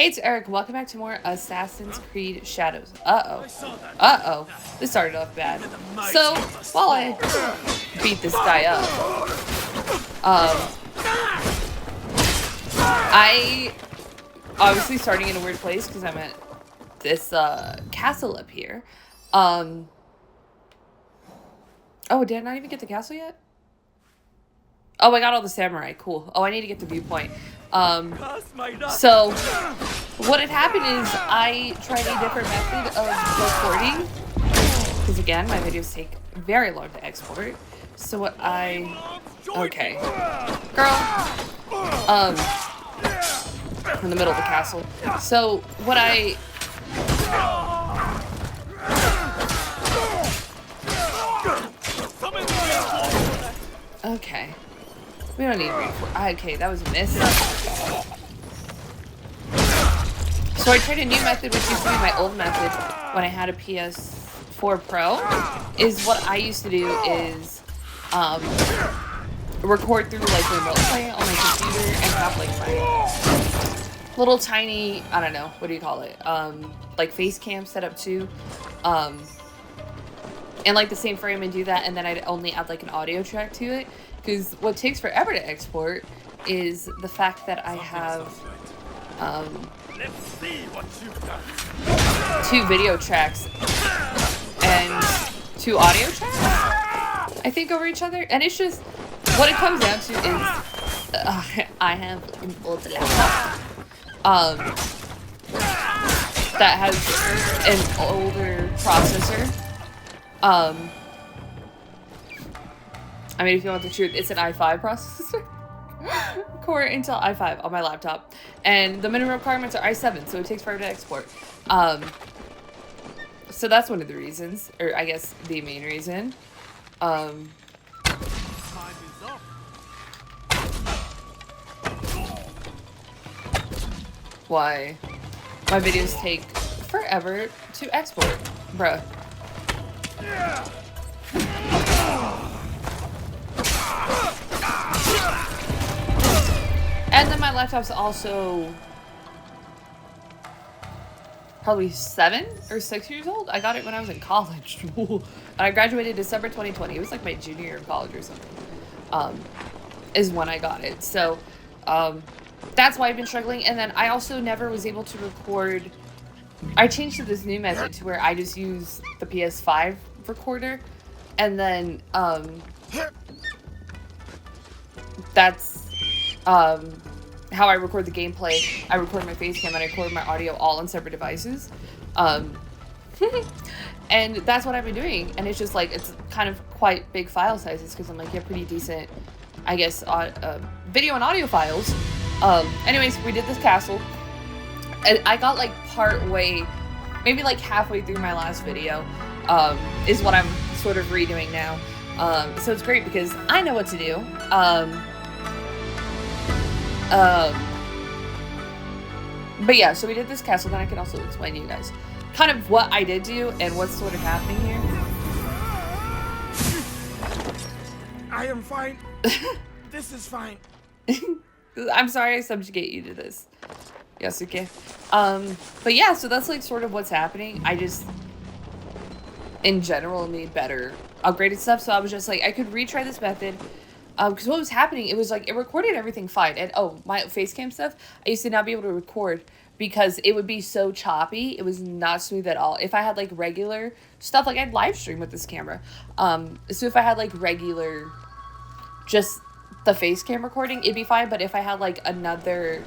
Hey, it's Eric. Welcome back to more Assassin's Creed Shadows. Uh-oh. This started off bad. So, while I beat this guy up, I obviously starting in a weird place because I'm at this castle up here. Oh, did I not even get the castle yet? Oh, I got all the samurai. Cool. Oh, I need to get the viewpoint. So what had happened is I tried a different method of recording because again, my videos take very long to export. So what okay, girl, in the middle of the castle. So what okay. We don't need reinforcements. Okay, that was a miss. So I tried a new method, which used to be my old method when I had a PS4 Pro. Is what I used to do is record through like remote play on my computer and have like my little tiny, I don't know, what do you call it? Like face cam set up too. And like the same frame and do that, and then I'd only add like an audio track to it. Because what takes forever to export is the fact that I have 2 video tracks and 2 audio tracks, I think, over each other. And it's just, what it comes down to is, I have an old laptop that has an older processor. I mean, if you want the truth, it's an i5 processor. Core Intel i5 on my laptop. And the minimum requirements are i7, so it takes forever to export. So that's one of the reasons, or I guess the main reason. Why my videos take forever to export, bruh. And then my laptop's also probably 7 or 6 years old. I got it when I was in college. I graduated December 2020. It was like my junior year of college or something. Is when I got it. So that's why I've been struggling. And then I also never was able to record. I changed to this new method to where I just use the PS5 recorder. And then that's how I record the gameplay. I record my face cam and I record my audio all on separate devices. And that's what I've been doing. And it's just like, it's kind of quite big file sizes because I'm like, yeah, pretty decent, I guess, video and audio files. Anyways, we did this castle. And I got like part way, maybe like halfway through my last video, is what I'm sort of redoing now. So it's great because I know what to do. But yeah, so we did this castle, then I can also explain to you guys kind of what I did do and what's sort of happening here. I am fine. This is fine. I'm sorry I subjugate you to this. Yes, okay. But yeah, so that's like sort of what's happening. I just, in general, need better upgraded stuff. So I was just like, I could retry this method. Because what was happening, it was like, it recorded everything fine. And, oh, my face cam stuff, I used to not be able to record because it would be so choppy. It was not smooth at all. If I had, like, regular stuff, like, I'd live stream with this camera. So if I had, like, regular, just the face cam recording, it'd be fine. But if I had, like, another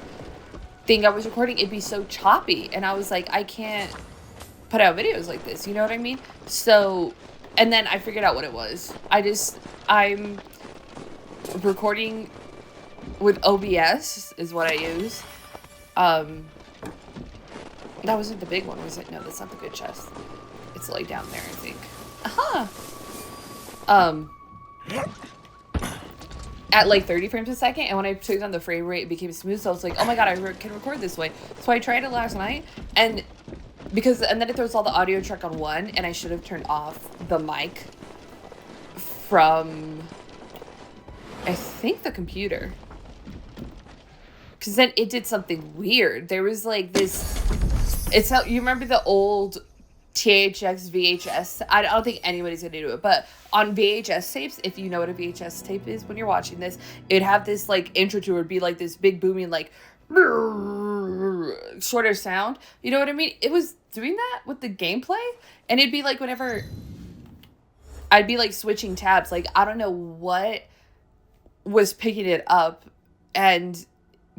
thing I was recording, it'd be so choppy. And I was like, I can't put out videos like this. You know what I mean? So, and then I figured out what it was. I'm recording with OBS is what I use. That wasn't the big one, was it? No, that's not the good chest. It's like down there, I think. At like 30 frames a second, and when I took down the frame rate, it became smooth. So I was like, oh my god, I can record this way. So I tried it last night, and then it throws all the audio track on one, and I should have turned off the mic from, I think, the computer. because then it did something weird. There was like this, it's how, you remember the old THX VHS? I don't think anybody's gonna do it, but on VHS tapes, if you know what a VHS tape is when you're watching this, it'd have this like intro to it, would be like this big booming like sort of sound. You know what I mean? It was doing that with the gameplay, and it'd be like whenever I'd be like switching tabs, like I don't know what was picking it up and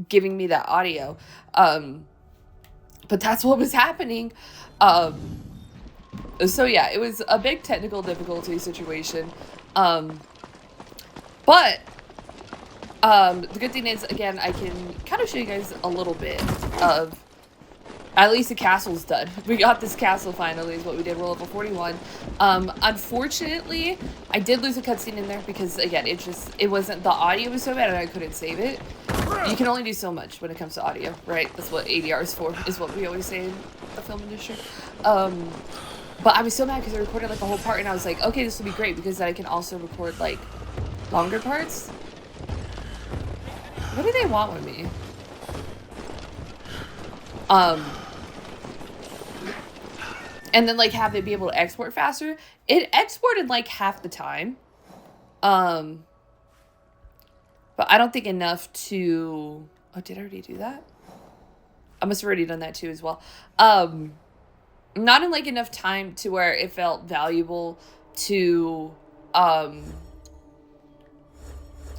giving me that audio. But that's what was happening. So yeah, it was a big technical difficulty situation. But the good thing is, again, I can kind of show you guys a little bit of, at least the castle's done. We got this castle finally, is what we did. We're level 41. Unfortunately, I did lose a cutscene in there because, again, it wasn't, the audio was so bad and I couldn't save it. You can only do so much when it comes to audio, right? That's what ADR is for, is what we always say in the film industry. But I was so mad because I recorded like a whole part and I was like, okay, this will be great because then I can also record like longer parts. What do they want with me? And then like have it be able to export faster. It exported like half the time. But I don't think enough to, oh, did I already do that? I must have already done that too as well. Not in like enough time to where it felt valuable to,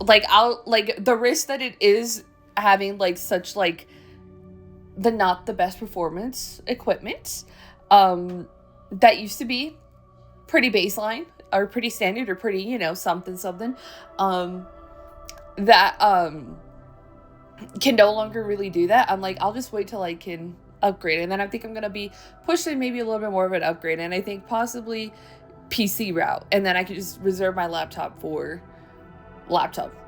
like the risk that it is having like such like the not the best performance equipment, that used to be pretty baseline or pretty standard or pretty, you know, something, that, can no longer really do that. I'm like, I'll just wait till I can upgrade. And then I think I'm going to be pushing maybe a little bit more of an upgrade. And I think possibly PC route. And then I could just reserve my laptop for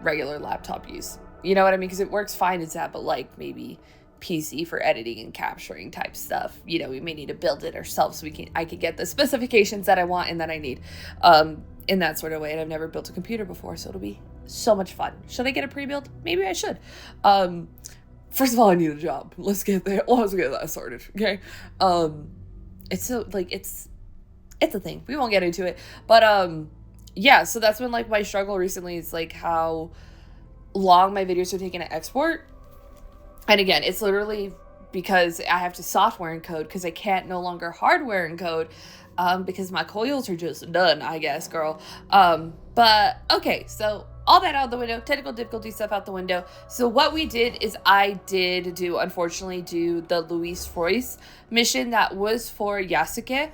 regular laptop use. You know what I mean? Because it works fine as that, but like maybe PC for editing and capturing type stuff. You know, we may need to build it ourselves so I can get the specifications that I want and that I need, in that sort of way. And I've never built a computer before, so it'll be so much fun. Should I get a pre-build? Maybe I should. First of all, I need a job. Let's get there. Let's get that started. Okay. It's so like, it's a thing. We won't get into it, but, yeah, so that's been like my struggle recently, is like how long my videos are taking to export. And again, it's literally because I have to software encode because I can't no longer hardware encode, because my coils are just done, I guess, girl. But okay, so all that out the window, technical difficulty stuff out the window. So what we did is I did unfortunately do the Luis Frois mission that was for Yasuke.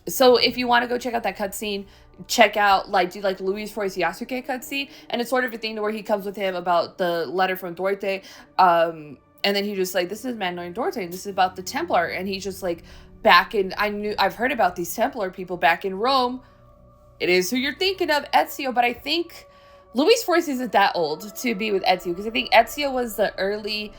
So if you want to go check out that cutscene, check out do Luis Frois Yasuke cutscene, and it's sort of a thing to where he comes with him about the letter from Duarte, and then he just like, this is Mandalorian Duarte, and this is about the Templar, and he's just like, I've heard about these Templar people back in Rome. It is who you're thinking of, Ezio, but I think Luis Frois isn't that old to be with Ezio, because I think Ezio was the early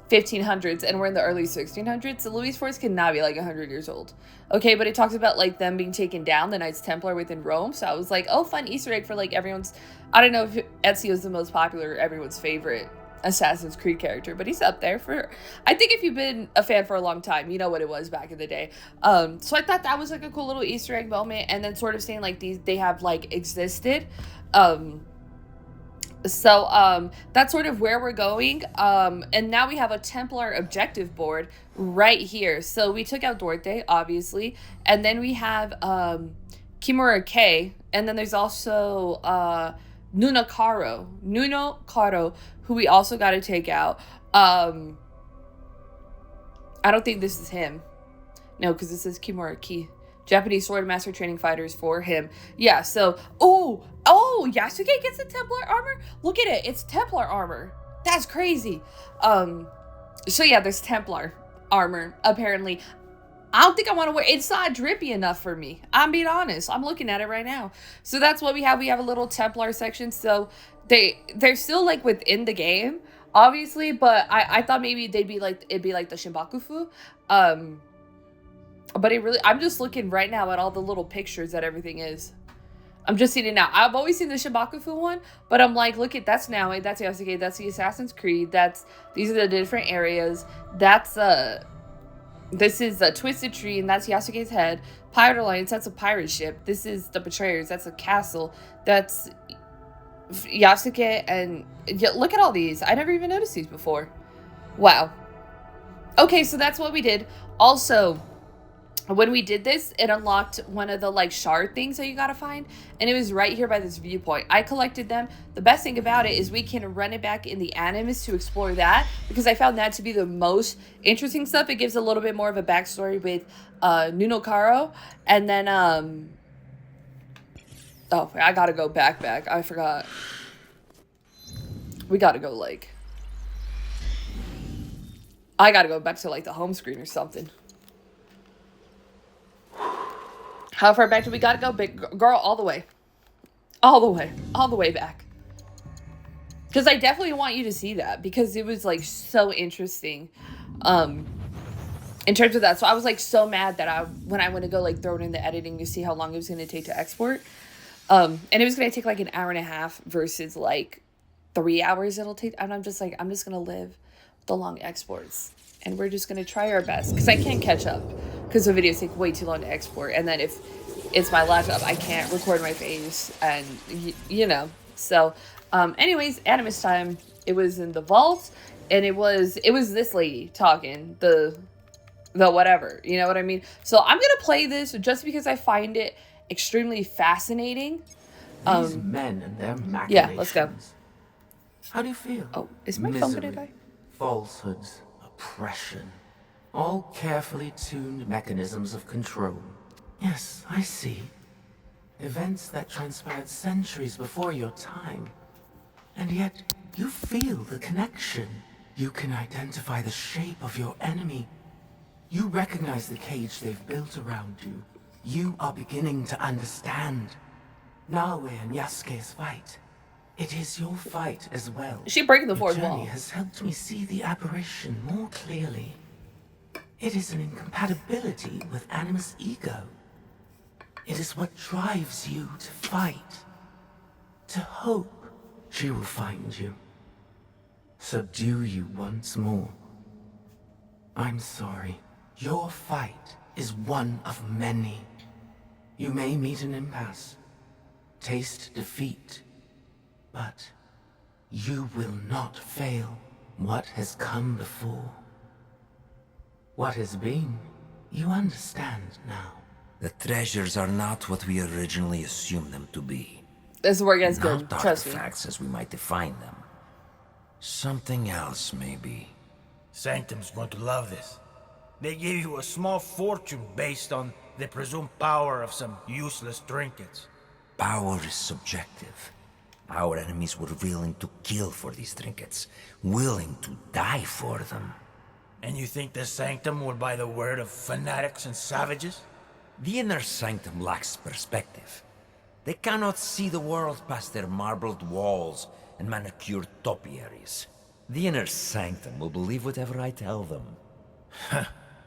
1500s and we're in the early 1600s, so Luis Frois cannot be like 100 years old. Okay, but it talks about like them being taken down, the Knights Templar within Rome, so I was like, oh, fun Easter egg for like everyone's, I don't know if Ezio is the most popular, everyone's favorite Assassin's Creed character, but he's up there for, I think if you've been a fan for a long time, you know what it was back in the day. So I thought that was like a cool little Easter egg moment, and then sort of saying like they have like existed. So that's sort of where we're going. And now we have a Templar objective board right here. So we took out Duarte, obviously, and then we have Kimura K, and then there's also Nuno Caro, who we also got to take out. I don't think this is him. No, because this is Kimura Ki. Japanese Sword Master Training Fighters for him. Yeah, so, oh, Yasuke gets the Templar armor? Look at it, it's Templar armor. That's crazy. So yeah, there's Templar armor, apparently. I don't think I want to wear, it's not drippy enough for me. I'm being honest, I'm looking at it right now. So that's what we have. We have a little Templar section, so they're still like within the game, obviously, but I thought maybe it'd be like the Shinbakufu. But I'm just looking right now at all the little pictures that everything is. I'm just seeing it now. I've always seen the Shibakufu one, but I'm like, look at that's Naoe, that's Yasuke, that's the Assassin's Creed, these are the different areas. This is a Twisted Tree, and that's Yasuke's head. Pirate Alliance, that's a pirate ship. This is the Betrayers, that's a castle. That's Yasuke, and look at all these. I never even noticed these before. Wow. Okay, so that's what we did. Also, when we did this, it unlocked one of the like shard things that you gotta find, and it was right here by this viewpoint. I collected them. The best thing about it is we can run it back in the Animus to explore that, because I found that to be the most interesting stuff. It gives a little bit more of a backstory with Nunokaro, and then oh, I gotta go back. I forgot. We gotta go like I gotta go back to like the home screen or something. How far back do we gotta go? Big girl, all the way. All the way back. Because I definitely want you to see that, because it was like so interesting in terms of that. So I was like so mad that when I went to go like throw it in the editing to see how long it was going to take to export. And it was going to take like an hour and a half versus like 3 hours it'll take. And I'm just like, I'm just going to live with the long exports. And we're just going to try our best, because I can't catch up, because the videos take way too long to export. And then if it's my laptop, I can't record my face, and you know. So anyways, Animus time. It was in the vault, and it was this lady talking, the whatever, you know what I mean? So I'm gonna play this just because I find it extremely fascinating. These men and their machinations. Yeah, let's go. How do you feel? Oh, is my phone gonna die? Falsehoods, oppression, all carefully tuned mechanisms of control. Yes, I see. Events that transpired centuries before your time. And yet, you feel the connection. You can identify the shape of your enemy. You recognize the cage they've built around you. You are beginning to understand. Naoe and Yasuke's fight. It is your fight as well. Is she breaking the fourth Your journey wall? has helped me see the aberration more clearly. It is an incompatibility with Animus' ego. It is what drives you to fight, to hope. She will find you, subdue you once more. I'm sorry. Your fight is one of many. You may meet an impasse, taste defeat, but you will not fail. What has come before, what has been, you understand now. The treasures are not what we originally assumed them to be. This is where it gets good. Not Trust me. artifacts as we might define them. Something else, maybe. Sanctum's going to love this. They gave you a small fortune based on the presumed power of some useless trinkets. Power is subjective. Our enemies were willing to kill for these trinkets, willing to die for them. And you think the Sanctum will buy the word of fanatics and savages? The inner sanctum lacks perspective. They cannot see the world past their marbled walls and manicured topiaries. The inner sanctum will believe whatever I tell them.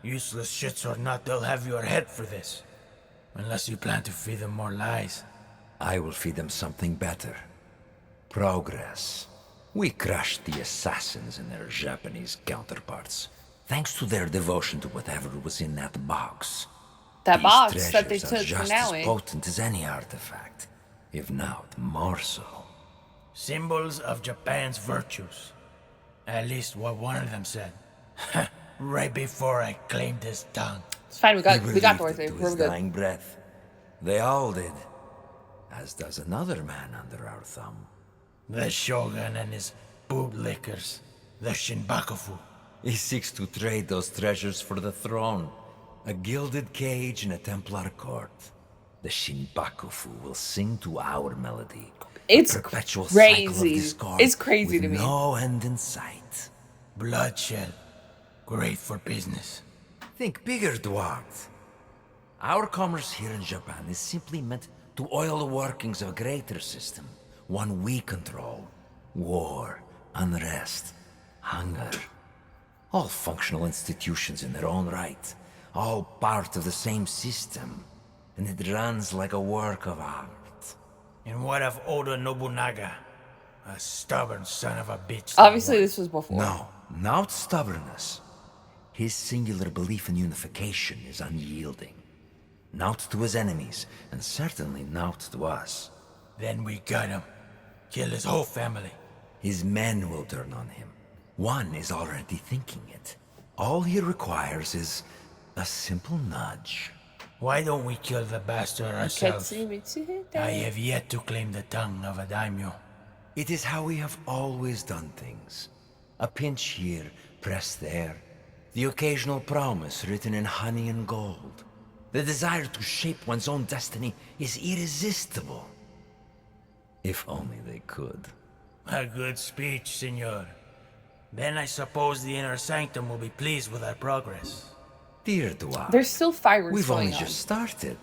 Useless shits or not, they'll have your head for this. Unless you plan to feed them more lies. I will feed them something better. Progress. We crushed the assassins and their Japanese counterparts, thanks to their devotion to whatever was in that box. That These box that they treasures took are from just as Naoe. potent as any artifact, if not more so. Symbols of Japan's virtues. At least what one of them said. Right before I claimed his tongue. It's fine. We got He Dorothy. believed it to We're his good. dying breath. They all did. As does another man under our thumb. The Shogun and his bootlickers. The Shinbakufu. He seeks to trade those treasures for the throne. A gilded cage in a Templar court. The Shinbakufu will sing to our melody. It's a perpetual cycle of crazy. discord It's crazy with to me. no end in sight. Bloodshed. Great for business. Think bigger, Dwart. Our commerce here in Japan is simply meant to oil the workings of a greater system. One we control. War, unrest, hunger. All functional institutions in their own right. All part of the same system. And it runs like a work of art. And what of Oda Nobunaga? A stubborn son of a bitch. Obviously, this was before. No, not stubbornness. His singular belief in unification is unyielding. Not to his enemies, and certainly not to us. Then we got him. Kill his whole family. His men will turn on him. One is already thinking it. All he requires is a simple nudge. Why don't we kill the bastard ourselves? I have yet to claim the tongue of a daimyo. It is how we have always done things. A pinch here, pressed there. The occasional promise written in honey and gold. The desire to shape one's own destiny is irresistible. If only they could. A good speech, senor. Then I suppose the inner sanctum will be pleased with our progress. Dear Dwarf, There's still fireworks we've going only on. just started,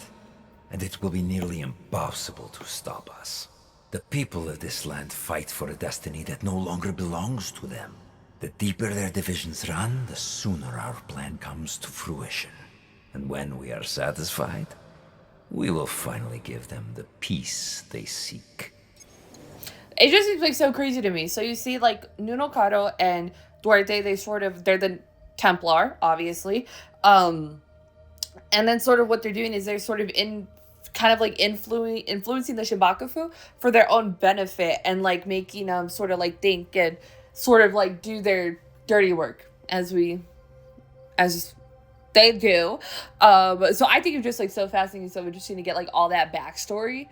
and it will be nearly impossible to stop us. The people of this land fight for a destiny that no longer belongs to them. The deeper their divisions run, the sooner our plan comes to fruition. And when we are satisfied, we will finally give them the peace they seek. It just seems like so crazy to me. So you see, like, Nuno Caro and Duarte, they're the Templar, obviously. And then sort of what they're doing is they're sort of influencing the Shibakufu for their own benefit and, like, making them sort of, like, think and sort of, like, do their dirty work as they do. So I think it's just, like, so fascinating, so interesting to get, like, all that backstory.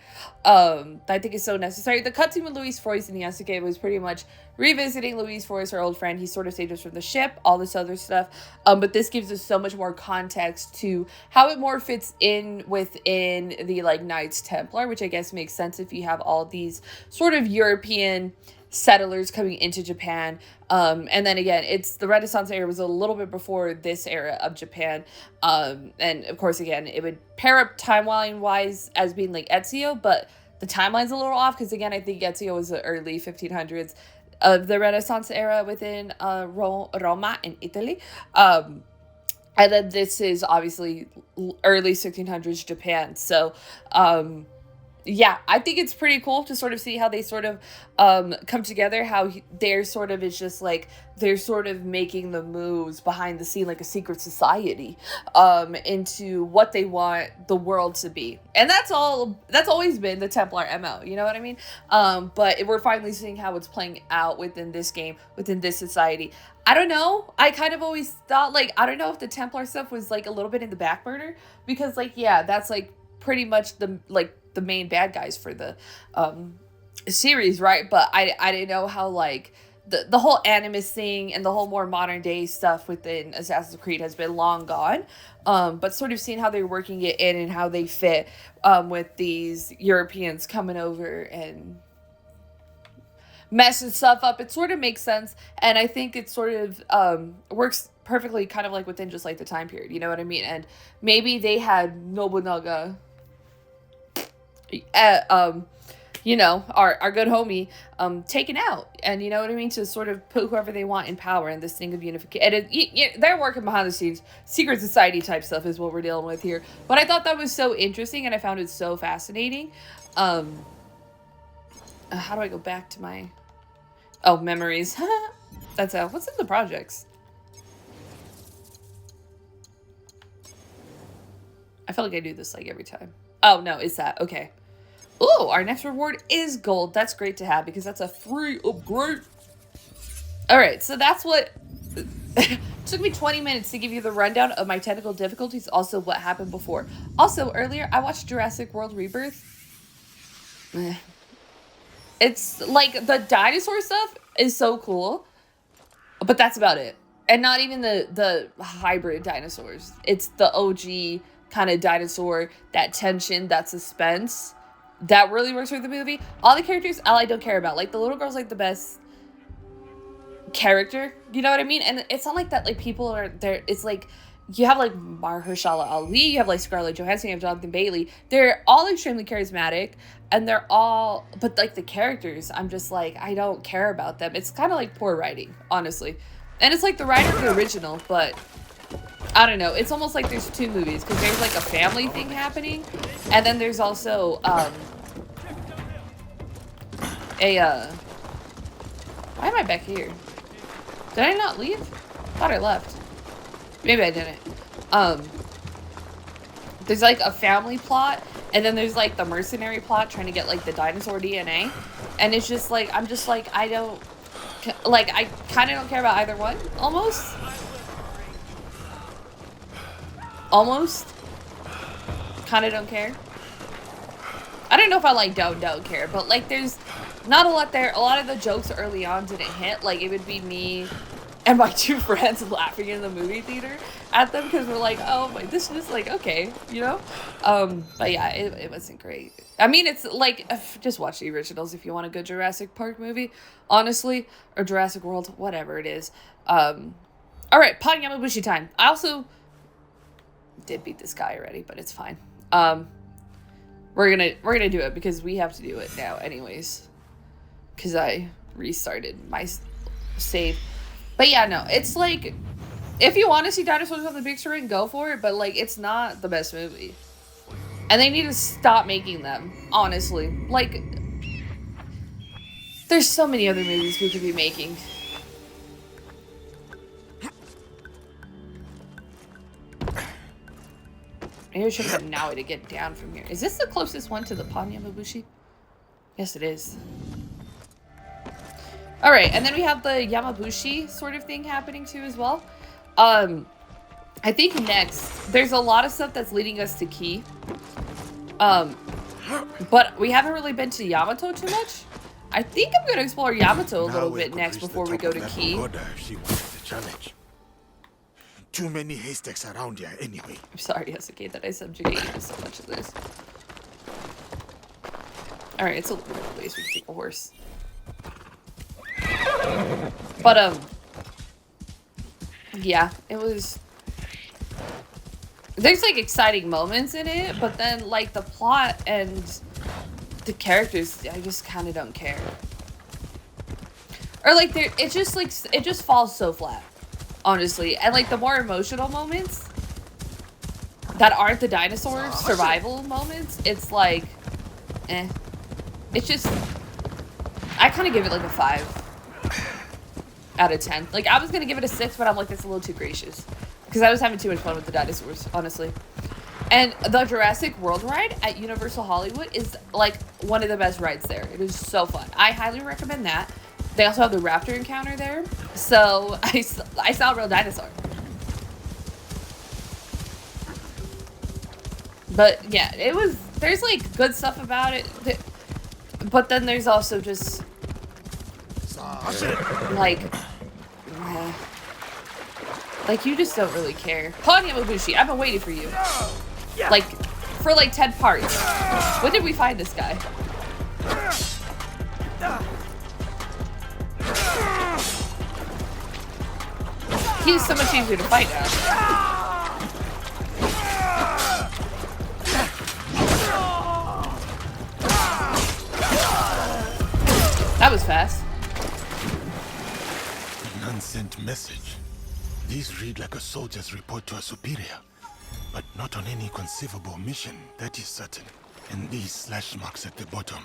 I think it's so necessary. The cutscene with Luis Foyce and Yasuke was pretty much revisiting Luis Foyce, our old friend. He sort of saved us from the ship, all this other stuff. But this gives us so much more context to how it more fits in within the, like, Knights Templar, which I guess makes sense if you have all these sort of European settlers coming into Japan. And then again, it's the Renaissance era was a little bit before this era of Japan. And of course, again, it would pair up timeline wise as being like Ezio, but the timeline's a little off because again, I think Ezio was the early 1500s of the Renaissance era within Roma in Italy. And then this is obviously early 1600s Japan. So, yeah, I think it's pretty cool to sort of see how they sort of come together, how they're sort of is just like they're sort of making the moves behind the scene like a secret society into what they want the world to be. And that's always been the Templar MO, you know what I mean? But we're finally seeing how it's playing out within this game, within this society. I don't know. I kind of always thought, like, I don't know if the Templar stuff was like a little bit in the back burner because, like, yeah, that's like pretty much the main bad guys for the series, right? But I didn't know how, like, the whole animus thing and the whole more modern day stuff within Assassin's Creed has been long gone. But sort of seeing how they're working it in and how they fit with these Europeans coming over and messing stuff up, it sort of makes sense. And I think it sort of works perfectly kind of like within just like the time period, you know what I mean? And maybe they had Nobunaga, you know, our good homie, taken out, and you know what I mean, to sort of put whoever they want in power in this thing of unification. And they're working behind the scenes, secret society type stuff is what we're dealing with here. But I thought that was so interesting, and I found it so fascinating. How do I go back to my memories? That's what's in the projects? I feel like I do this like every time. Oh no, it's that. Okay. Ooh, our next reward is gold. That's great to have because that's a free upgrade. All right, so that's what took me 20 minutes to give you the rundown of my technical difficulties. Also, what happened before. Also, earlier I watched Jurassic World Rebirth. It's like the dinosaur stuff is so cool, but that's about it. And not even the hybrid dinosaurs. It's the OG kind of dinosaur, that tension, that suspense. That really works for the movie. All the characters, I don't care about. Like, the little girl's, like, the best character. You know what I mean? And it's not like that, like, people are there. It's, like, you have, like, Mahershala Ali. You have, like, Scarlett Johansson. You have Jonathan Bailey. They're all extremely charismatic. And they're all... But, like, the characters, I'm just, like, I don't care about them. It's kind of, like, poor writing, honestly. And it's, like, the writer of the original, but... I don't know. It's almost like there's two movies because there's like a family thing happening, and then there's also Why am I back here? Did I not leave? Thought I left. Maybe I didn't. There's like a family plot, and then there's like the mercenary plot trying to get like the dinosaur DNA. And it's just like, I'm just like, I don't, like, I kind of don't care about either one, almost. Almost. Kind of don't care. I don't know if I like don't care, but like there's not a lot there. A lot of the jokes early on didn't hit. Like it would be me and my two friends laughing in the movie theater at them because we're like, oh my, this is like, okay, you know? But yeah, it wasn't great. I mean, it's like, just watch the originals if you want a good Jurassic Park movie, honestly, or Jurassic World, whatever it is. All right, Pon Yamabushi time. I also did beat this guy already, but it's fine. We're gonna do it because we have to do it now anyways. Because I restarted my save. But yeah, no, it's like, if you want to see dinosaurs on the big screen, go for it. But like, it's not the best movie. And they need to stop making them, honestly. Like, there's so many other movies we could be making. Maybe I should have now to get down from here. Is this the closest one to the Pon Yamabushi? Yes, it is. All right, and then we have the Yamabushi sort of thing happening too as well. I think next, there's a lot of stuff that's leading us to Ki. But we haven't really been to Yamato too much. I think I'm going to explore Yamato a little bit next before we go to Ki. She wanted the challenge. Too many haystacks around here anyway. I'm sorry, Yasuke, that I subjugate you to so much of this. Alright, it's a little place we can take a horse. But, yeah, it was... There's, like, exciting moments in it, but then, like, the plot and the characters, I just kind of don't care. Or, like, it just falls so flat. Honestly, and like the more emotional moments that aren't the dinosaur survival moments, it's like, it's just, I kind of give it like a 5 out of 10. Like I was gonna give it a 6, but I'm like, that's a little too gracious because I was having too much fun with the dinosaurs, honestly. And the Jurassic World ride at Universal Hollywood is like one of the best rides there. It is so fun. I highly recommend that. They also have the raptor encounter there. So I saw a real dinosaur. But yeah, there's like good stuff about it. But then there's also just like you just don't really care. Pon Yamabushi, I've been waiting for you. Like, for like 10 parts. When did we find this guy? He's so much easier to fight now. That was fast. An unsent message. These read like a soldier's report to a superior, but not on any conceivable mission, that is certain. And these slash marks at the bottom,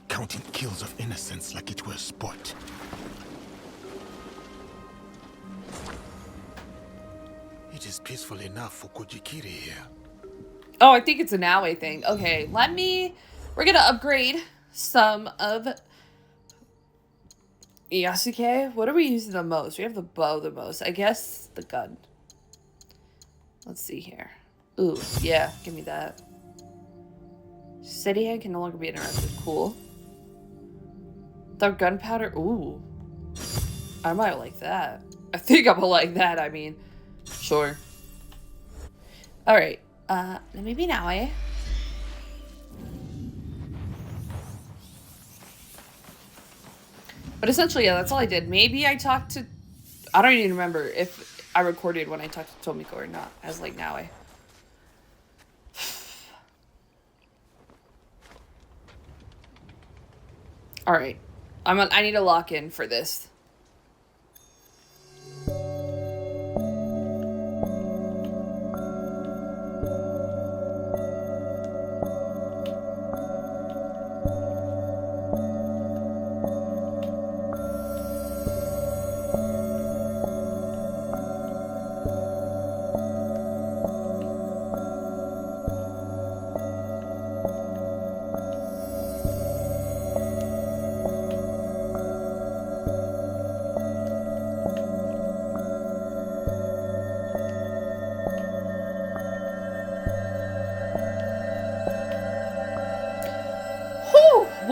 counting kills of innocents like it were sport. It is peaceful enough for Kojikiri here. Oh, I think it's an Aoi thing. Okay, we're gonna upgrade some of Yasuke. What are we using the most? We have the bow the most. I guess the gun. Let's see here. Ooh, yeah, give me that. Steady hand can no longer be interrupted. Cool. The gunpowder. Ooh. I might like that. I think I'm gonna like that, I mean. Sure. Alright. Let me be now, eh? But essentially, yeah, that's all I did. Maybe I talked to... I don't even remember if I recorded when I talked to Tomiko or not. As like now, eh? Alright. I need to lock in for this.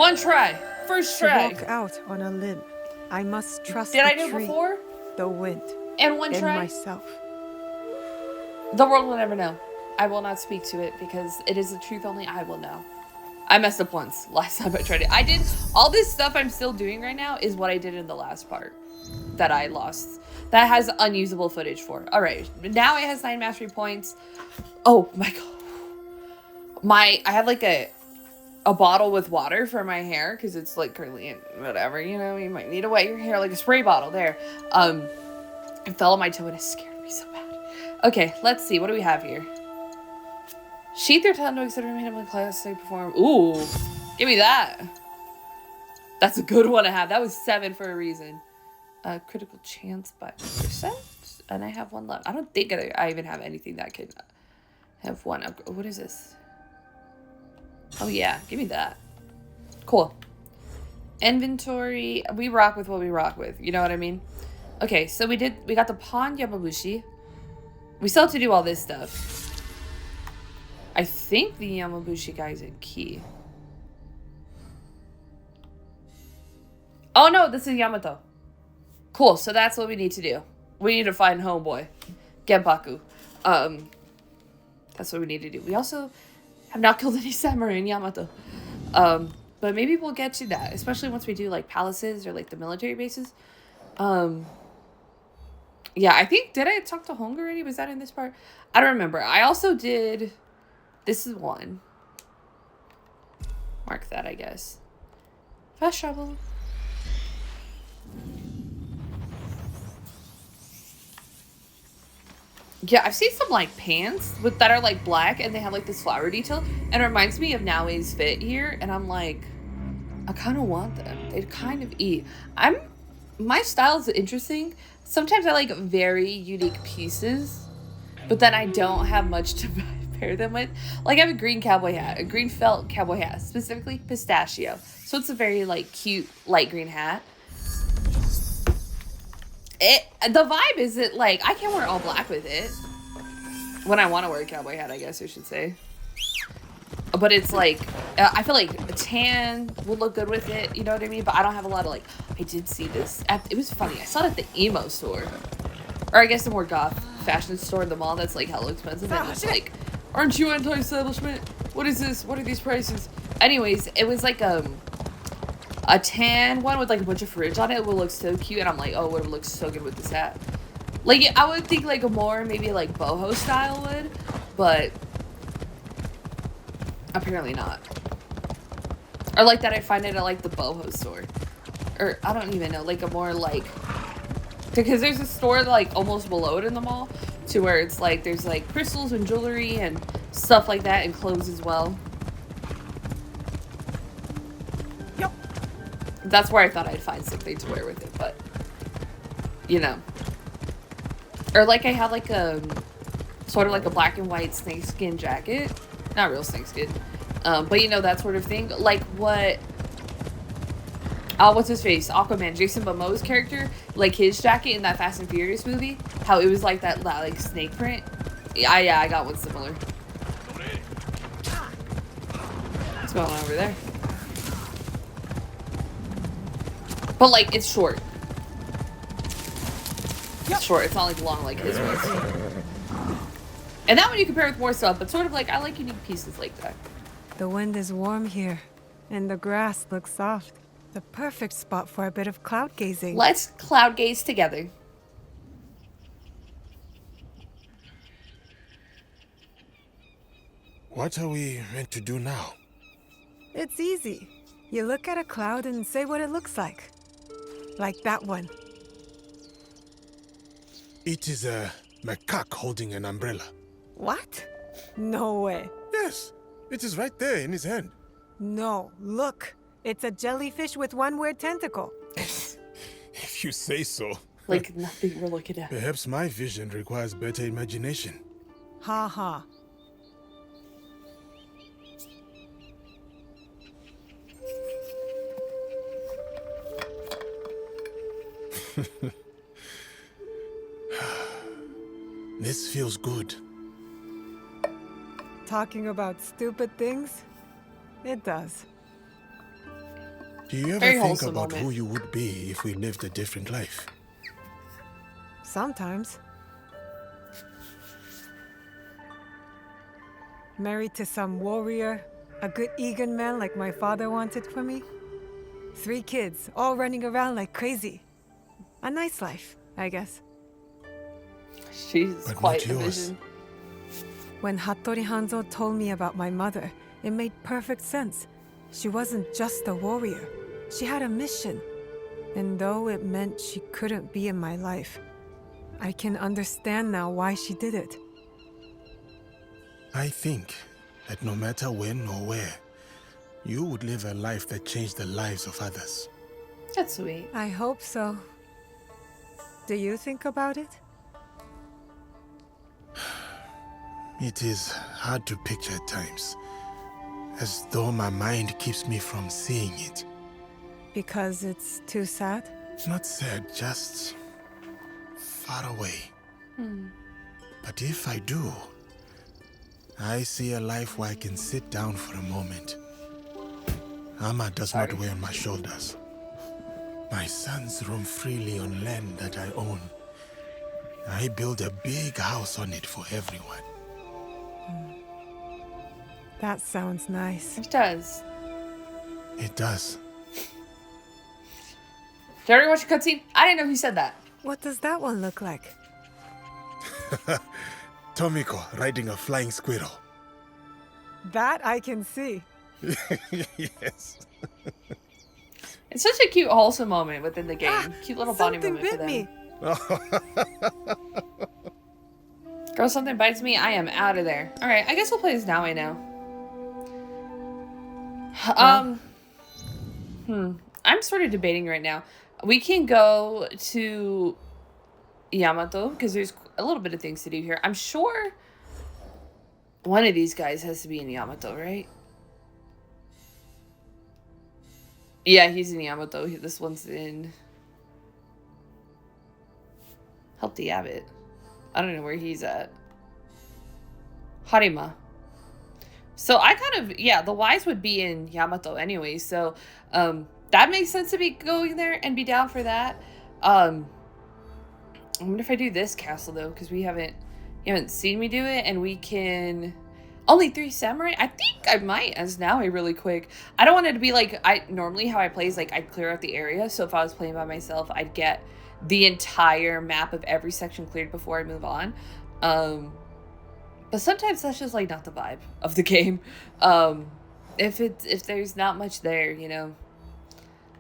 One try. First To try. walk out on a limb, I must trust Did the I do it tree, before? the wind, And one and try? myself. The world will never know. I will not speak to it because it is the truth only I will know. I messed up once. Last time I tried it. I did all this stuff I'm still doing right now is what I did in the last part that I lost. That has unusable footage for. Alright. Now it has 9 mastery points. Oh my god. I have like a bottle with water for my hair because it's like curly and whatever, you know, you might need to wet your hair like a spray bottle there. It fell on my toe and it scared me so bad. Okay, let's see. What do we have here? Sheath your tongue to accept remain in class they perform. Ooh, give me that. That's a good one to have. That was 7 for a reason. Critical chance by percent, and I have 1 left. I don't think I even have anything that could have 1. What is this? Oh yeah, give me that. Cool. Inventory. We rock with what we rock with. You know what I mean? Okay, so we got the Pond Yamabushi. We still have to do all this stuff. I think the Yamabushi guy's in key. Oh no, this is Yamato. Cool, so that's what we need to do. We need to find Homeboy. Genpaku. That's what we need to do. We also have not killed any samurai in Yamato. But maybe we'll get to that, especially once we do like palaces or like the military bases. Yeah, I think, did I talk to Honga already? Was that in this part? I don't remember. I also did, this is 1. Mark that, I guess. Fast travel. Yeah, I've seen some like pants that are like black and they have like this flower detail, and it reminds me of Naoe's fit here, and I'm like, I kind of want them. They kind of eat. My style is interesting. Sometimes I like very unique pieces, but then I don't have much to pair them with. Like I have a green cowboy hat, a green felt cowboy hat, specifically pistachio. So it's a very like cute light green hat. The vibe isn't like, I can't wear all black with it. When I want to wear a cowboy hat, I guess I should say. But it's like, I feel like a tan would look good with it, you know what I mean? But I don't have a lot of like, I did see this, it was funny, I saw it at the emo store. Or I guess the more goth fashion store in the mall that's like hella expensive. And it's like, aren't you anti-establishment? What is this? What are these prices? Anyways, it was like a tan one with like a bunch of fridge on it. It would look so cute, and I'm like, oh, it would look so good with this hat. Like, I would think like a more maybe like boho style would, but apparently not. Or like that I find it at like the boho store, or I don't even know, like a more like, because there's a store like almost below it in the mall to where it's like there's like crystals and jewelry and stuff like that, and clothes as well. That's where I thought I'd find something to wear with it, but, you know. Or like I had like a, sort of like a black and white snakeskin jacket. Not real snakeskin. But you know, that sort of thing. Like what, what's his face? Aquaman, Jason Momoa's character, like his jacket in that Fast and Furious movie. How it was like that like snake print. Yeah, I got one similar. What's going on over there? But like, it's short. It's short, it's not like long like his was. And that one you compare with more stuff, but sort of like, I like unique pieces like that. The wind is warm here, and the grass looks soft. The perfect spot for a bit of cloud gazing. Let's cloud gaze together. What are we meant to do now? It's easy. You look at a cloud and say what it looks like. Like that one. It is a macaque holding an umbrella. What? No way. Yes, it is right there in his hand. No, look. It's a jellyfish with one weird tentacle. If you say so. Like nothing we're looking at. Perhaps my vision requires better imagination. Ha ha. This feels good. Talking about stupid things? It does. Do you ever Very think wholesome about moment. who you would be if we lived a different life? Sometimes. Married to some warrior, a good Egan man like my father wanted for me. 3 kids, all running around like crazy. A nice life, I guess. She's But quite not the yours. vision. When Hattori Hanzo told me about my mother, it made perfect sense. She wasn't just a warrior. She had a mission. And though it meant she couldn't be in my life, I can understand now why she did it. I think that no matter when or where, you would live a life that changed the lives of others. That's sweet. I hope so. Do you think about it? It is hard to picture at times, as though my mind keeps me from seeing it. Because it's too sad? Not sad, just far away. But if I do, I see a life where I can sit down for a moment. Armor does not weigh on my shoulders. My sons roam freely on land that I own. I build a big house on it for everyone. That sounds nice. It does. It does. Did you already watch the cutscene? I didn't know he said that. What does that one look like? Tomiko riding a flying squirrel. That I can see. Yes. It's such a cute, wholesome moment within the game. Cute little bonding Something moment for bit them. me. Girl, something bites me. I am out of there. All right, I guess we'll play this now. I know. I'm sort of debating right now. We can go to Yamato because there's a little bit of things to do here. I'm sure one of these guys has to be in Yamato, right? Yeah, he's in Yamato. This one's in Help the Abbot. I don't know where he's at. Harima. So I kind of, yeah, the Wise would be in Yamato anyway. So that makes sense to be going there and be down for that. I wonder if I do this castle though, because you haven't seen me do it, and we can only 3 samurai. I think I might as now really quick. I don't want it to be like normally how I play is like I'd clear out the area. So if I was playing by myself, I'd get the entire map of every section cleared before I move on. But sometimes that's just like not the vibe of the game. If there's not much there, you know,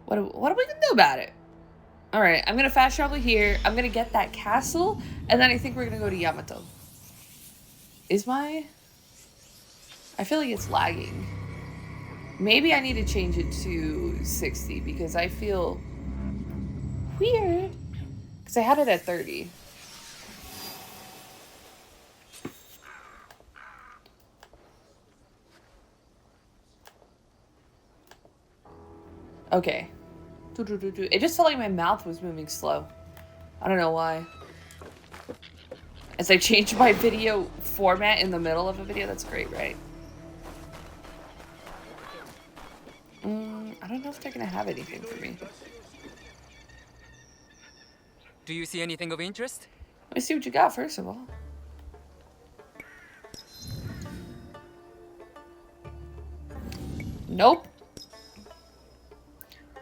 what are we gonna do about it? All right, I'm gonna fast travel here. I'm gonna get that castle, and then I think we're gonna go to Yamato. I feel like it's lagging. Maybe I need to change it to 60 because I feel weird. Because I had it at 30. Okay. It just felt like my mouth was moving slow. I don't know why. As I change my video format in the middle of a video, that's great, right? I don't know if they're gonna have anything for me. Do you see anything of interest? Let me see what you got first of all. Nope.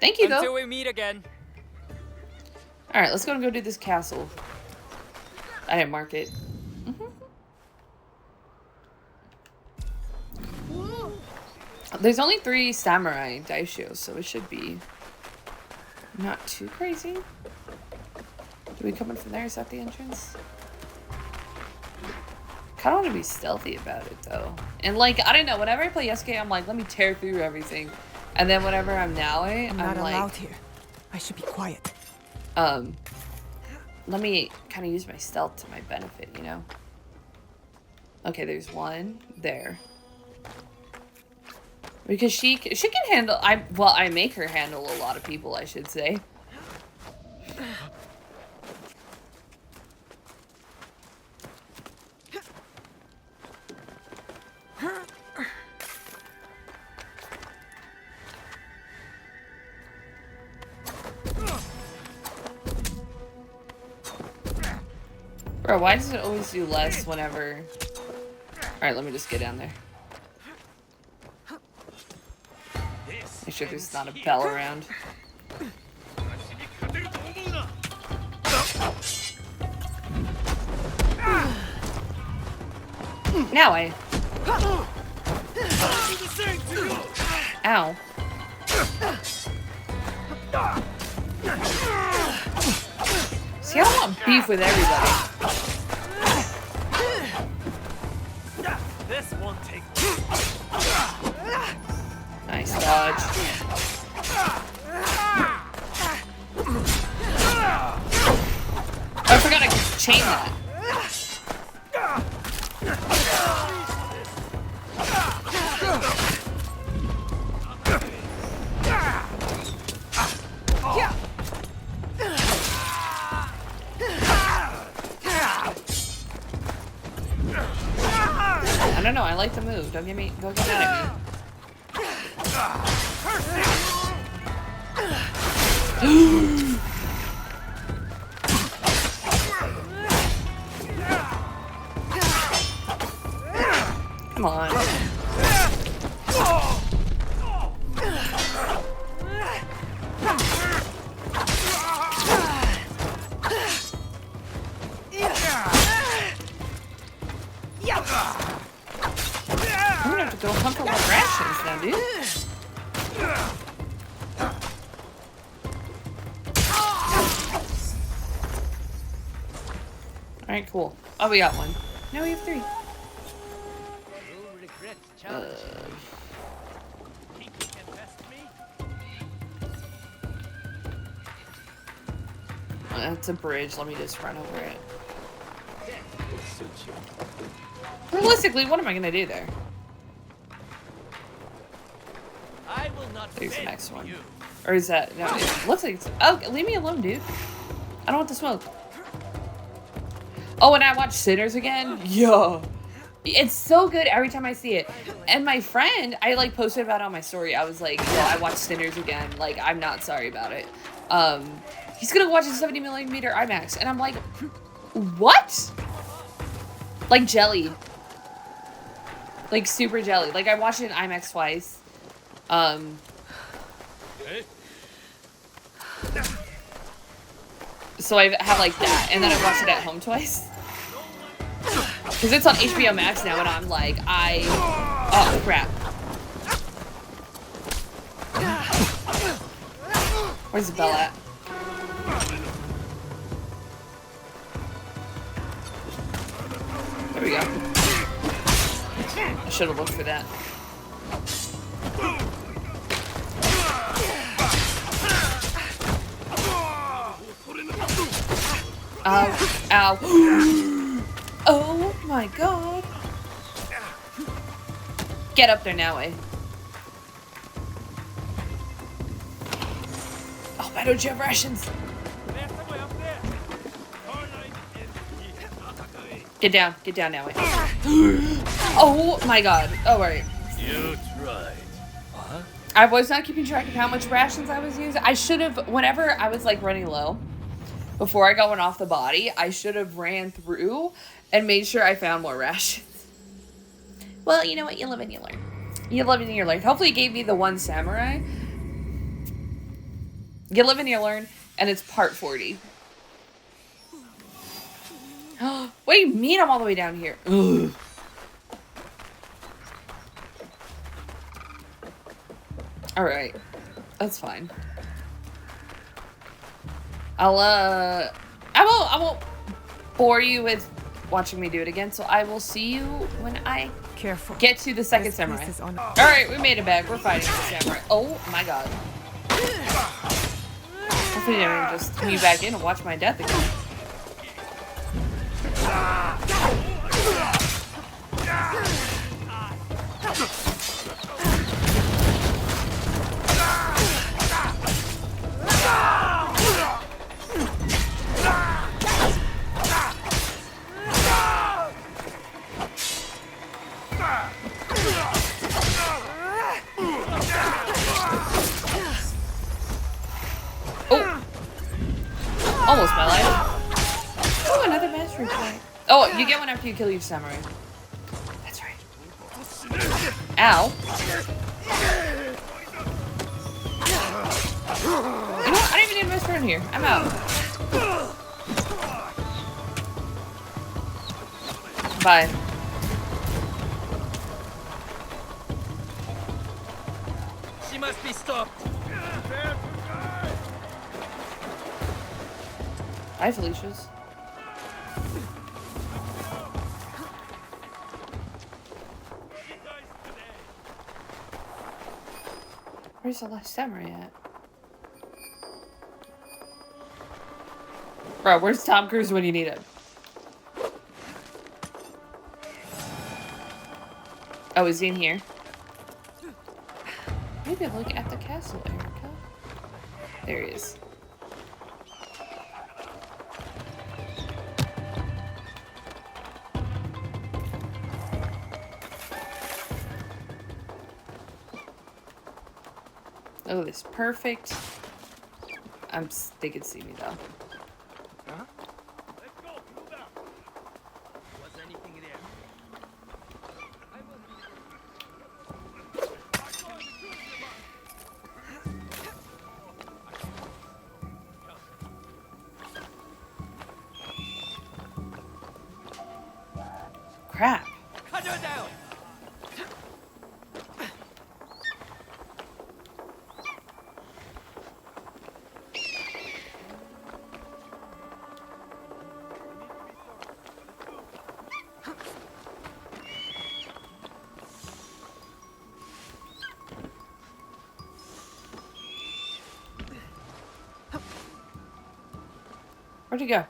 Thank you, Until though. we meet again. All right, let's go and go do this castle. I didn't mark it. There's only 3 samurai daisho, so it should be not too crazy. Do we come in from there? Is that the entrance? Kind of want to be stealthy about it, though. And, like, I don't know. Whenever I play Yasuke, I'm like, let me tear through everything. And then whenever I'm Naoi, I'm not like, allowed here. I should be quiet. let me kind of use my stealth to my benefit, you know? Okay, there's one there. Because she can handle, I make her handle a lot of people, I should say. Bro, why does it always do less whenever... Alright, let me just get down there. Make sure there's not a bell around. Now I... Ow. See, I don't want beef with everybody. This won't take Nice dodge. Oh, I forgot I could chain that. I don't know, I like the move. Don't get mad at me. Come on. I'm gonna have to go hunt for more rations now, dude. Alright, cool. Oh, we got one. Now we have 3. That's a bridge. Let me just run over it. Realistically, what am I gonna do there? There's the next one. Or is that... No, it looks like it's... Oh, leave me alone, dude. I don't want to smoke. Oh, and I watched Sinners again? Yo. It's so good every time I see it. And my friend, I like posted about it on my story. I was like, yo, I watched Sinners again. Like, I'm not sorry about it. He's gonna watch a 70mm IMAX. And I'm like, what? Like jelly. Like super jelly. Like I watched it in IMAX twice. So I have like that, and then I watched it at home twice. Because it's on HBO Max now, and I'm like, oh crap. Where's the bell at? There we go. I should have looked for that. Ow. Ow. Oh my god. Get up there now, eh? Oh, why don't you have rations? Get down now, eh? Oh my god. Oh, right. You tried. Huh? I was not keeping track of how much rations I was using. I should have, whenever I was like running low, before I got one off the body, I should have ran through and made sure I found more rations. Well, you know what? You live and you learn. You live and you learn. Hopefully it gave me the one samurai. You live and you learn, and it's part 40. What do you mean I'm all the way down here? Ugh. Alright. That's fine. I won't bore you with watching me do it again, so I will see you when I get to the second samurai. Alright, we made it back. We're fighting the samurai. Oh my god. Hopefully they don't just come back in and watch my death again. Oh! Almost my life. Oh, another mastery point. You get one after you kill your samurai. That's right. Ow. You know what? I don't even need my sword here. I'm out. Bye. She must be stopped. Hi, Felicia's. Where's the last samurai at? Bro, where's Tom Cruise when you need him? Oh, is he in here? Maybe I'll look at the castle, Erica. There he is. Oh, this is perfect. They can see me though. Huh? Was anything there? Crap. Cut her down. Where'd he go?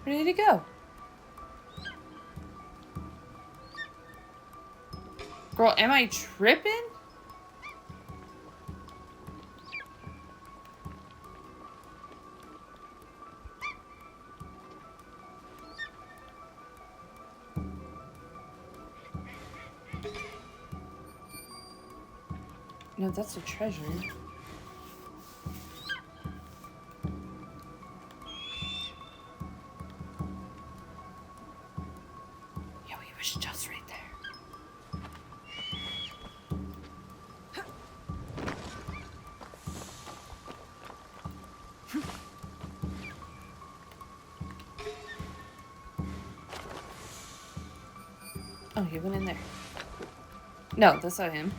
Where did he go? Girl, am I tripping? No, that's a treasure. Yo, he was just right there. Oh, he went in there. No, that's not him.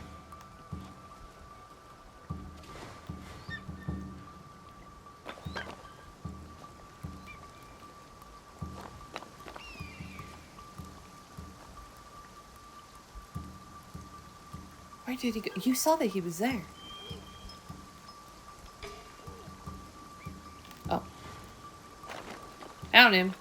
Where did he go? You saw that he was there. Oh. Found him.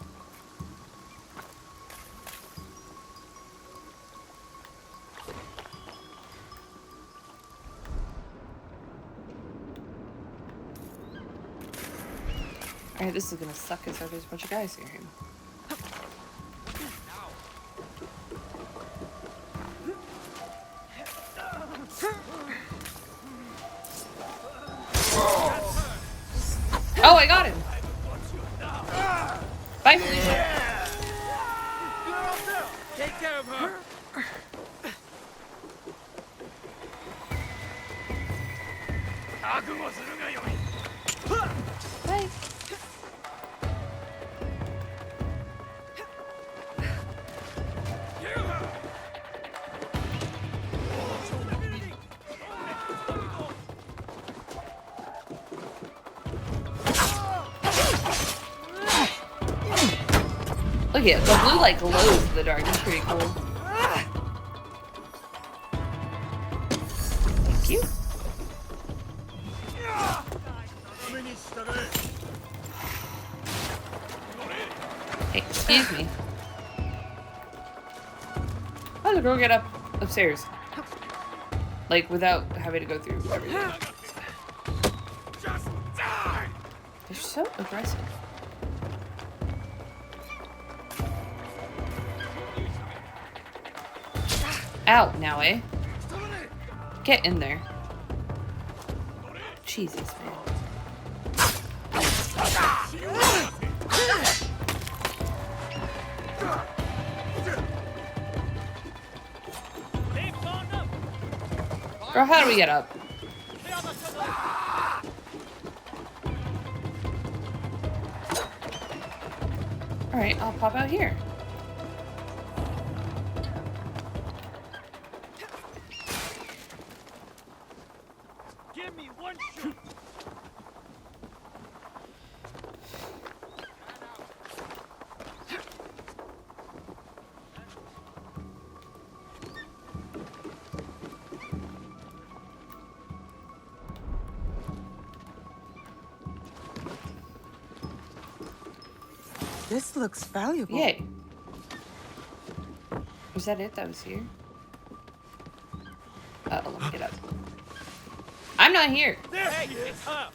Alright, this is gonna suck because there's a bunch of guys here. Oh, I got him! Bye, Felicia. Take care of her. Bye. Look at it. The blue like glows in the dark. It's pretty cool. Thank you. Hey, excuse me. How did the girl get upstairs? Like without having to go through everything. They're so aggressive. Out now, eh? Get in there. Jesus, man. Girl, how do we get up? Alright, I'll pop out here. Give me one shot. This looks valuable. Yay. Was that it that was here? Uh-oh, let me get up. I'm not here. Hey, it's her.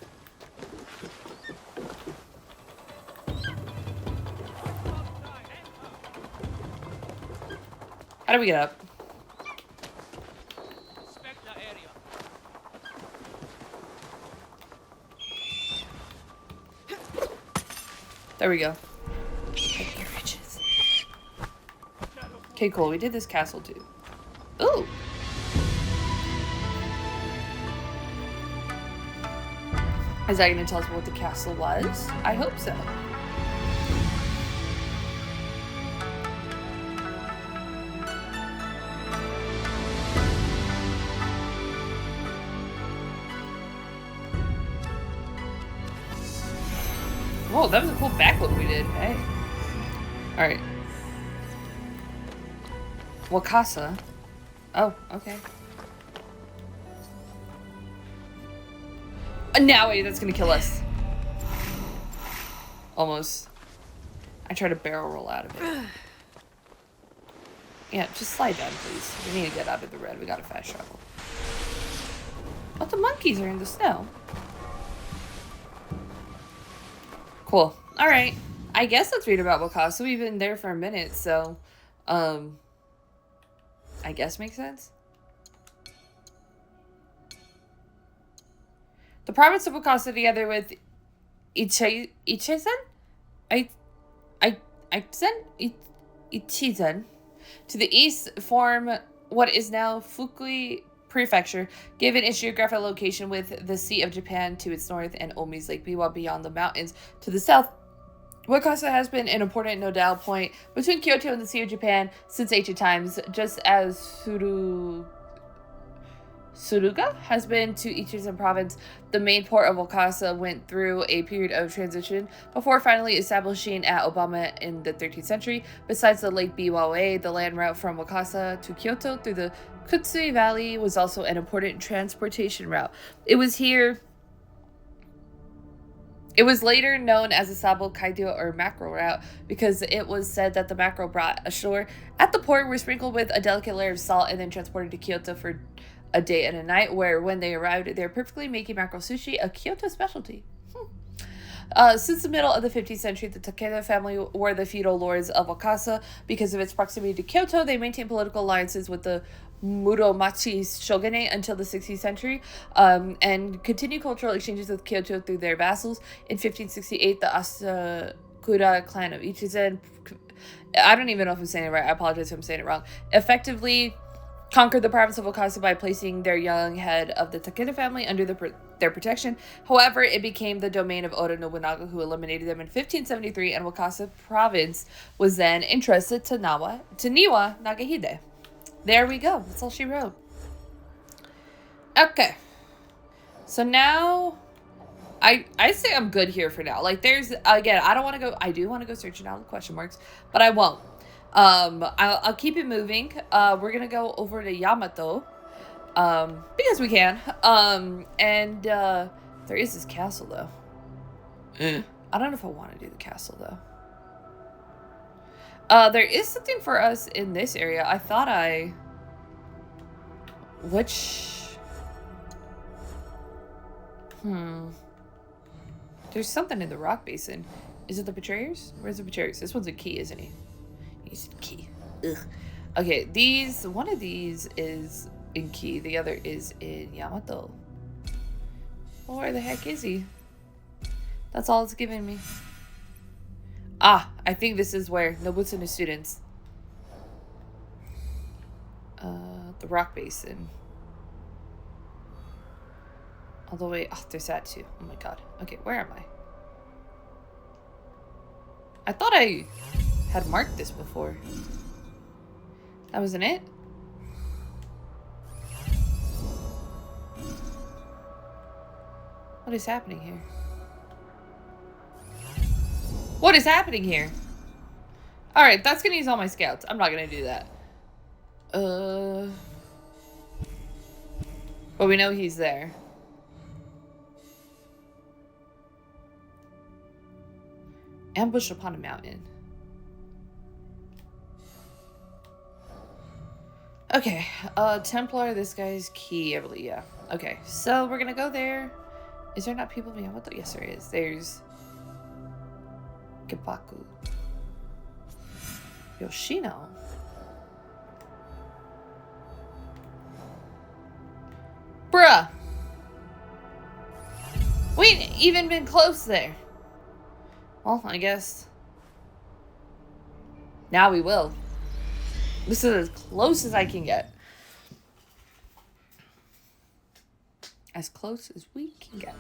How do we get up? Inspect the area. There we go. Take your riches. Okay, cool. We did this castle too. Ooh. Is that going to tell us what the castle was? I hope so. Whoa, that was a cool backlook we did. Hey. Alright. Wakasa. Oh, okay. Now wait, that's gonna kill us. Almost. I tried to barrel roll out of it. Yeah, just slide down, please. We need to get out of the red. We got a fast travel. But the monkeys are in the snow. Cool. Alright. I guess let's read about Wakasa. We've been there for a minute, so I guess makes sense. The province of Wakasa, together with Ichizen to the east, form what is now Fukui Prefecture, given its geographical location with the Sea of Japan to its north and Omi's Lake Biwa beyond the mountains to the south. Wakasa has been an important nodal point between Kyoto and the Sea of Japan since ancient times, just as Suruga has been to Ichizen province. The main port of Wakasa went through a period of transition before finally establishing at Obama in the 13th century. Besides the Lake Biwa, the land route from Wakasa to Kyoto through the Kutsui Valley was also an important transportation route. It was later known as the Sabo Kaido or mackerel route because it was said that the mackerel brought ashore at the port were sprinkled with a delicate layer of salt and then transported to Kyoto for a day and a night, where when they arrived, they were perfectly making mackerel sushi, a Kyoto specialty. Since the middle of the 15th century, the Takeda family were the feudal lords of Wakasa. Because of its proximity to Kyoto, they maintained political alliances with the Muromachi shogunate until the 16th century, and continued cultural exchanges with Kyoto through their vassals. In 1568, the Asakura clan of Ichizen, I don't even know if I'm saying it right, I apologize if I'm saying it wrong, effectively conquered the province of Wakasa by placing their young head of the Takeda family under their protection. However, it became the domain of Oda Nobunaga, who eliminated them in 1573, and Wakasa province was then entrusted to Niwa Nagahide. There we go. That's all she wrote. Okay. So now I say I'm good here for now. Like, there's, again, I do want to go searching out the question marks, but I won't. I'll keep it moving. We're gonna go over to Yamato, because we can. And there is this castle though. I don't know if I want to do the castle though. There is something for us in this area. I thought there's something in the rock basin. Is it the Betrayers? Where's the Betrayers? This one's a key, isn't he? He's in key. Ugh. Okay, one of these is in key. The other is in Yamato. Well, where the heck is he? That's all it's giving me. Ah, I think this is where Nobutsu's students. The rock basin. All the way. Oh, there's that too. Oh my god. Okay, where am I? I thought I had marked this before. That wasn't it? What is happening here? What is happening here? Alright, that's gonna use all my scouts. I'm not gonna do that. But we know he's there. Ambush upon a mountain. Okay, Templar, this guy's key, I believe, yeah. Okay, so we're gonna go there. Is there not people behind? What the? Yes, there is. There's Kipaku. Yoshino. Bruh! We ain't even been close there. Well, I guess now we will. This is as close as I can get. As close as we can get.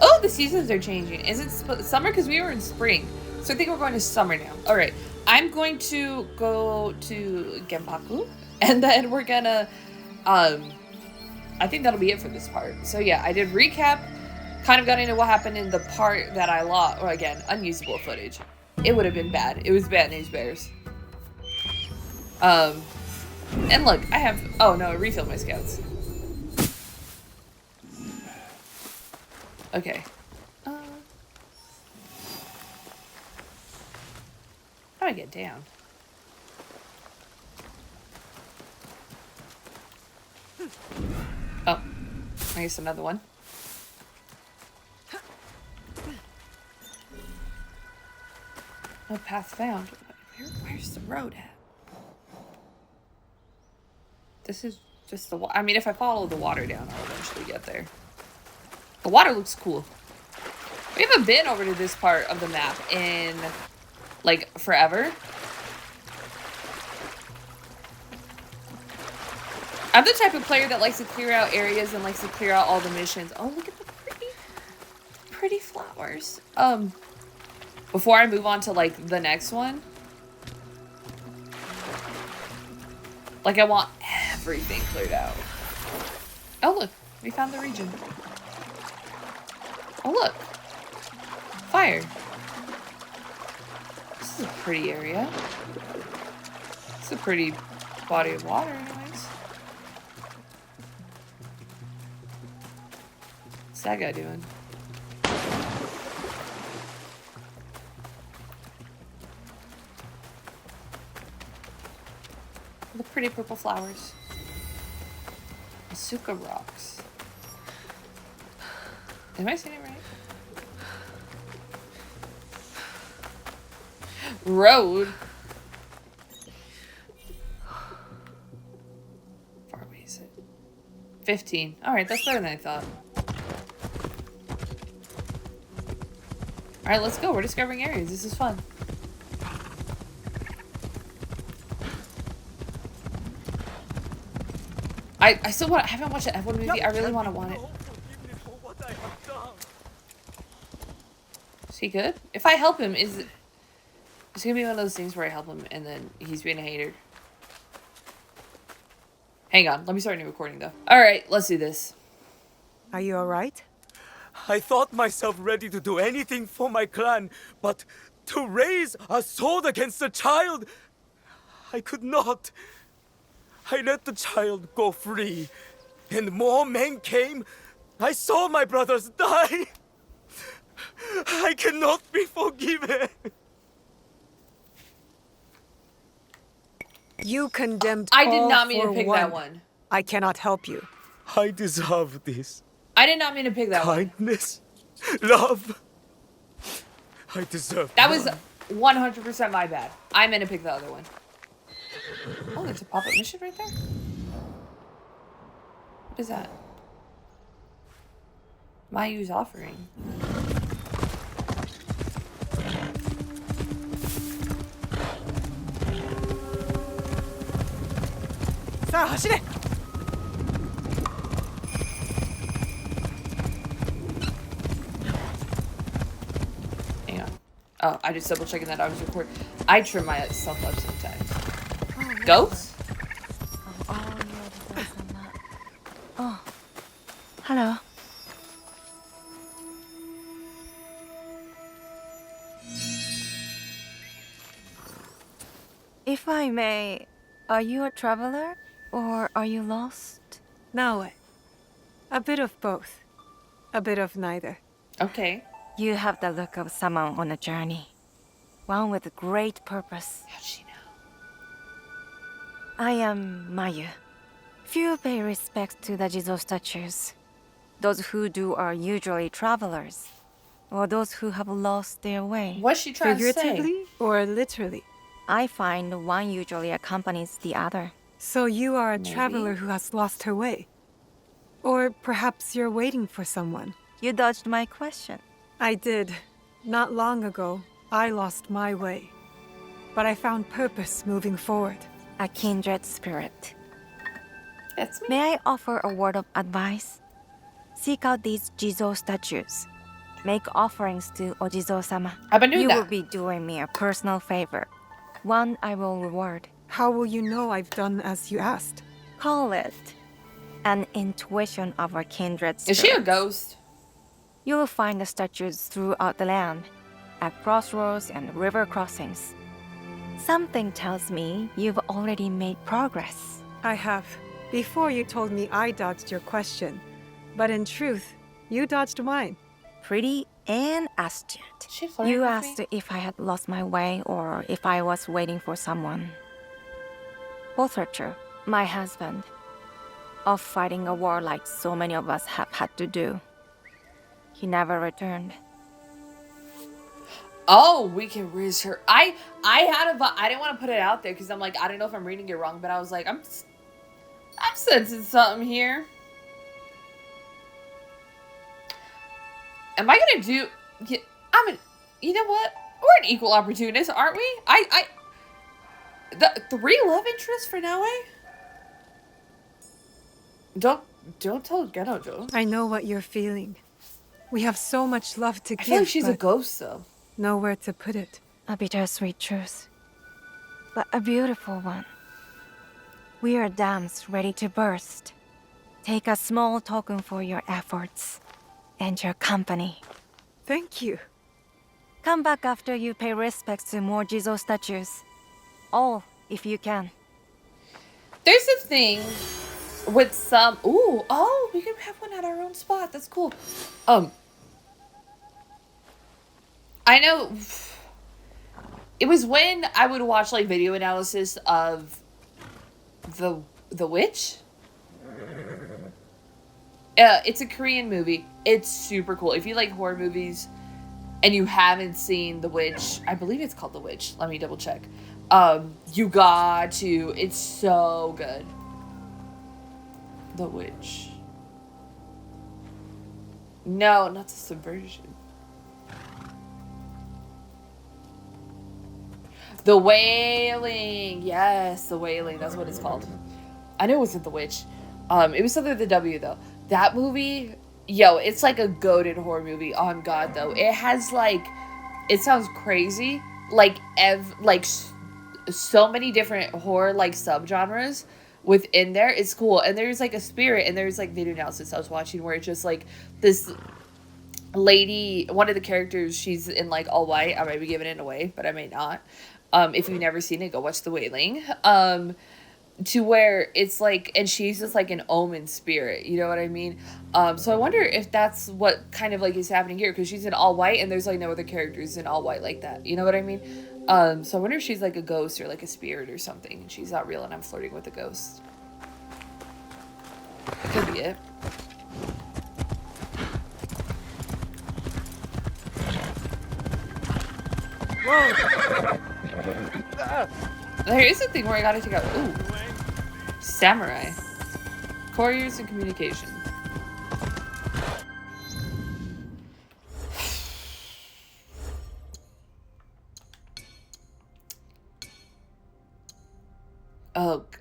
Oh, the seasons are changing. Is it summer? Because we were in spring. So I think we're going to summer now. All right. I'm going to go to Genpaku. And then we're gonna... I think that'll be it for this part. So yeah, I did recap. Kind of got into what happened in the part that I lost. Or again, unusable footage. It would have been bad. It was bad news bears. And look, I have... Oh no, I refilled my scouts. Okay. How do I get down? Oh. I guess another one. No path found. Where's the road at? This is just the water. I mean, if I follow the water down, I'll eventually get there. The water looks cool. We haven't been over to this part of the map in, like, forever. I'm the type of player that likes to clear out areas and likes to clear out all the missions. Oh, look at the pretty flowers. Before I move on to, like, the next one. Like, I want everything cleared out. Oh, look. We found the region. Oh, look. Fire. This is a pretty area. It's a pretty body of water, anyways. What's that guy doing? The pretty purple flowers. Asuka rocks. Am I saying it right? Road. Far away is it? 15. Alright, that's better than I thought. Alright, let's go. We're discovering areas. This is fun. I still want. I haven't watched the F1 movie. I really want to watch it. Is he good? If I help him, it's gonna be one of those things where I help him and then he's being a hater. Hang on, let me start a new recording though. All right, let's do this. Are you alright? I thought myself ready to do anything for my clan, but to raise a sword against a child, I could not. I let the child go free, and more men came. I saw my brothers die. I cannot be forgiven. You condemned I did all not mean to for pick that one. I cannot help you. I deserve this. I did not mean to pick that one. Kindness, love. I deserve That was 100% my bad. I meant to pick the other one. Oh, there's a pop-up mission right there. What is that? Mayu's offering. Hang on. Oh, I just double checking that I was recording. I trim myself up sometimes. Ghosts? Oh, hello. If I may, are you a traveler or are you lost? Now, a bit of both. A bit of neither. Okay. You have the look of someone on a journey. One with great purpose. How'd she know? I am Mayu. Few pay respect to the Jizo statues. Those who do are usually travelers, or those who have lost their way. What's she trying to say? Figuratively or literally? I find one usually accompanies the other. So you are a Maybe. traveler who has lost her way. Or perhaps you're waiting for someone. You dodged my question. I did. Not long ago, I lost my way. But I found purpose moving forward. A kindred spirit. That's me. May I offer a word of advice? Seek out these Jizo statues. Make offerings to Ojizo-sama. I've been doing You that. will be doing me a personal favor. One I will reward. How will you know I've done as you asked? Call it an intuition of our kindred Is spirits. she a ghost? You will find the statues throughout the land, at crossroads and river crossings. Something tells me you've already made progress. I have. Before you told me I dodged your question. But in truth, you dodged mine. Pretty and astute. She flirting You with asked me? if I had lost my way or if I was waiting for someone. Both are true. My husband. Off fighting a war like so many of us have had to do. He never returned. Oh, we can risk her. I didn't want to put it out there because I'm like, I don't know if I'm reading it wrong, but I was like, I'm sensing something here. Am I gonna do? Yeah, you know what? We're an equal opportunist, aren't we? The 3 love interests for now, eh? Don't tell Genojo. I know what you're feeling. We have so much love to I give, feel like she's a but ghost, though. nowhere to put it. A bittersweet truth, but a beautiful one. We are dams ready to burst. Take a small token for your efforts and your company. Thank you. Come back after you pay respects to more Jizo statues. All, if you can. There's a thing with some. Ooh, oh, we can have one at our own spot. That's cool. I know. It was when I would watch like video analysis of the Witch. It's a Korean movie. It's super cool. If you like horror movies and you haven't seen The Witch, I believe it's called The Witch. Let me double check. You got to. It's so good. The Witch. No, not the Subversion. The Wailing. Yes, The Wailing. That's what it's called. I knew it wasn't The Witch. It was something with the W, though. That movie, yo, it's like a goated horror movie. On God, though. It has, like, it sounds crazy. Like, so many different horror, like, subgenres within there. It's cool. And there's, like, a spirit. And there's, like, video analysis I was watching where it's just, like, this lady, one of the characters, she's in, like, all white. I might be giving it away, but I may not. If you've never seen it, go watch The Wailing. To where it's like, and she's just like an omen spirit, you know what I mean? So I wonder if that's what kind of like is happening here, because she's in all white and there's like no other characters in all white like that, you know what I mean? So I wonder if she's like a ghost or like a spirit or something, and she's not real and I'm flirting with a ghost. Could be it. Whoa! There is a thing where I gotta take out. Ooh. Samurai. Couriers and communication.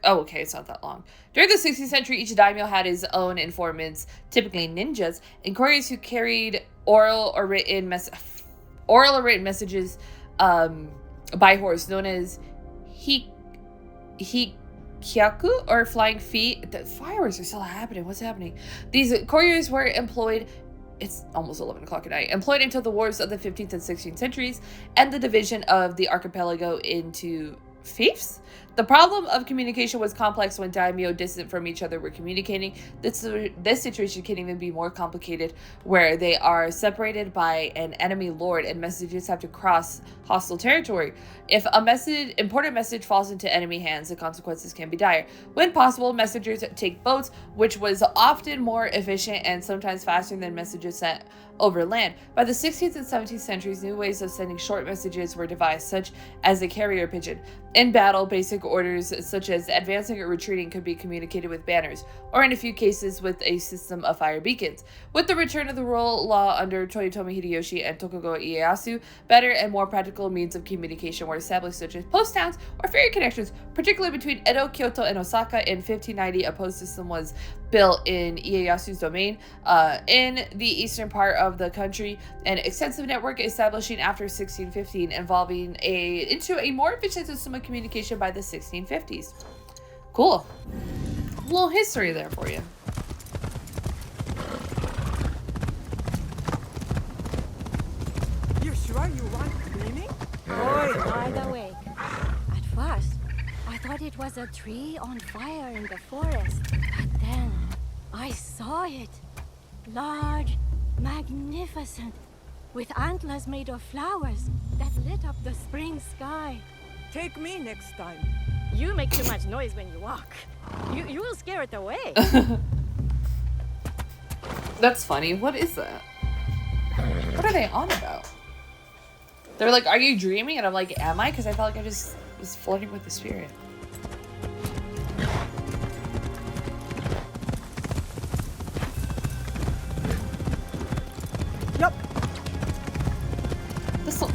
Oh, okay, it's not that long. During the 16th century, each daimyo had his own informants, typically ninjas, and couriers who carried oral or written messages by horse, known as hikyaku, or flying feet. The fireworks are still happening. What's happening? These couriers were employed. It's almost 11 o'clock at night. Employed until the wars of the 15th and 16th centuries and the division of the archipelago into fiefs. The problem of communication was complex when daimyo distant from each other were communicating. This situation can even be more complicated where they are separated by an enemy lord and messages have to cross hostile territory. If a important message falls into enemy hands, the consequences can be dire. When possible, messengers take boats, which was often more efficient and sometimes faster than messages sent over land. By the 16th and 17th centuries, new ways of sending short messages were devised, such as the carrier pigeon. In battle, basic orders such as advancing or retreating could be communicated with banners, or in a few cases with a system of fire beacons. With the return of the royal law under Toyotomi Hideyoshi and Tokugawa Ieyasu, better and more practical means of communication were established, such as post towns or ferry connections, particularly between Edo, Kyoto, and Osaka. In 1590, a post system was built in Ieyasu's domain in the eastern part of the country. An extensive network establishing after 1615, evolving into a more efficient system of communication by the 1650s. Cool. A little history there for you. You sure you weren't dreaming? Wide awake. At first, I thought it was a tree on fire in the forest. But then, I saw it. Large, magnificent, with antlers made of flowers that lit up the spring sky. Take me next time. You make too much noise when you walk. You will scare it away. That's funny. What is that? What are they on about? They're like, are you dreaming? And I'm like, am I? Because I felt like I just was floating with the spirit. Yep.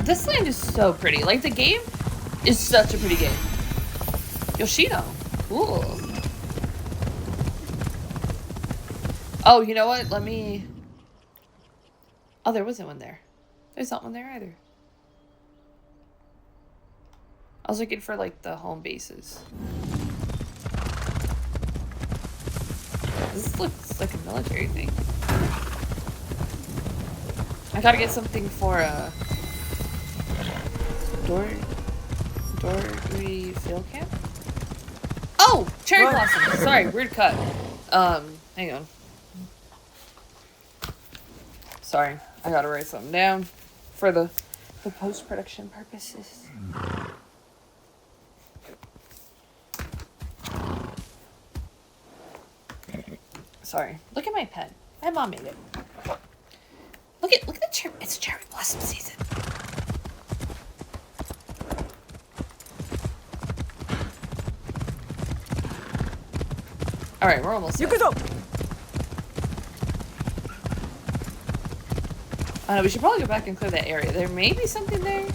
This land is so pretty. Like, the game is such a pretty game. Yoshino. Cool. Oh, you know what? Let me... Oh, there wasn't one there. There's not one there either. I was looking for, like, the home bases. This looks like a military thing. I gotta get something for Dory field camp? Oh! Cherry blossom! Sorry, weird cut. Hang on. Sorry, I gotta write something down for the post-production purposes. Sorry. Look at my pen. My mom made it. Look at the cherry. It's cherry blossom season. All right, we're almost there. I know, we should probably go back and clear that area. There may be something there.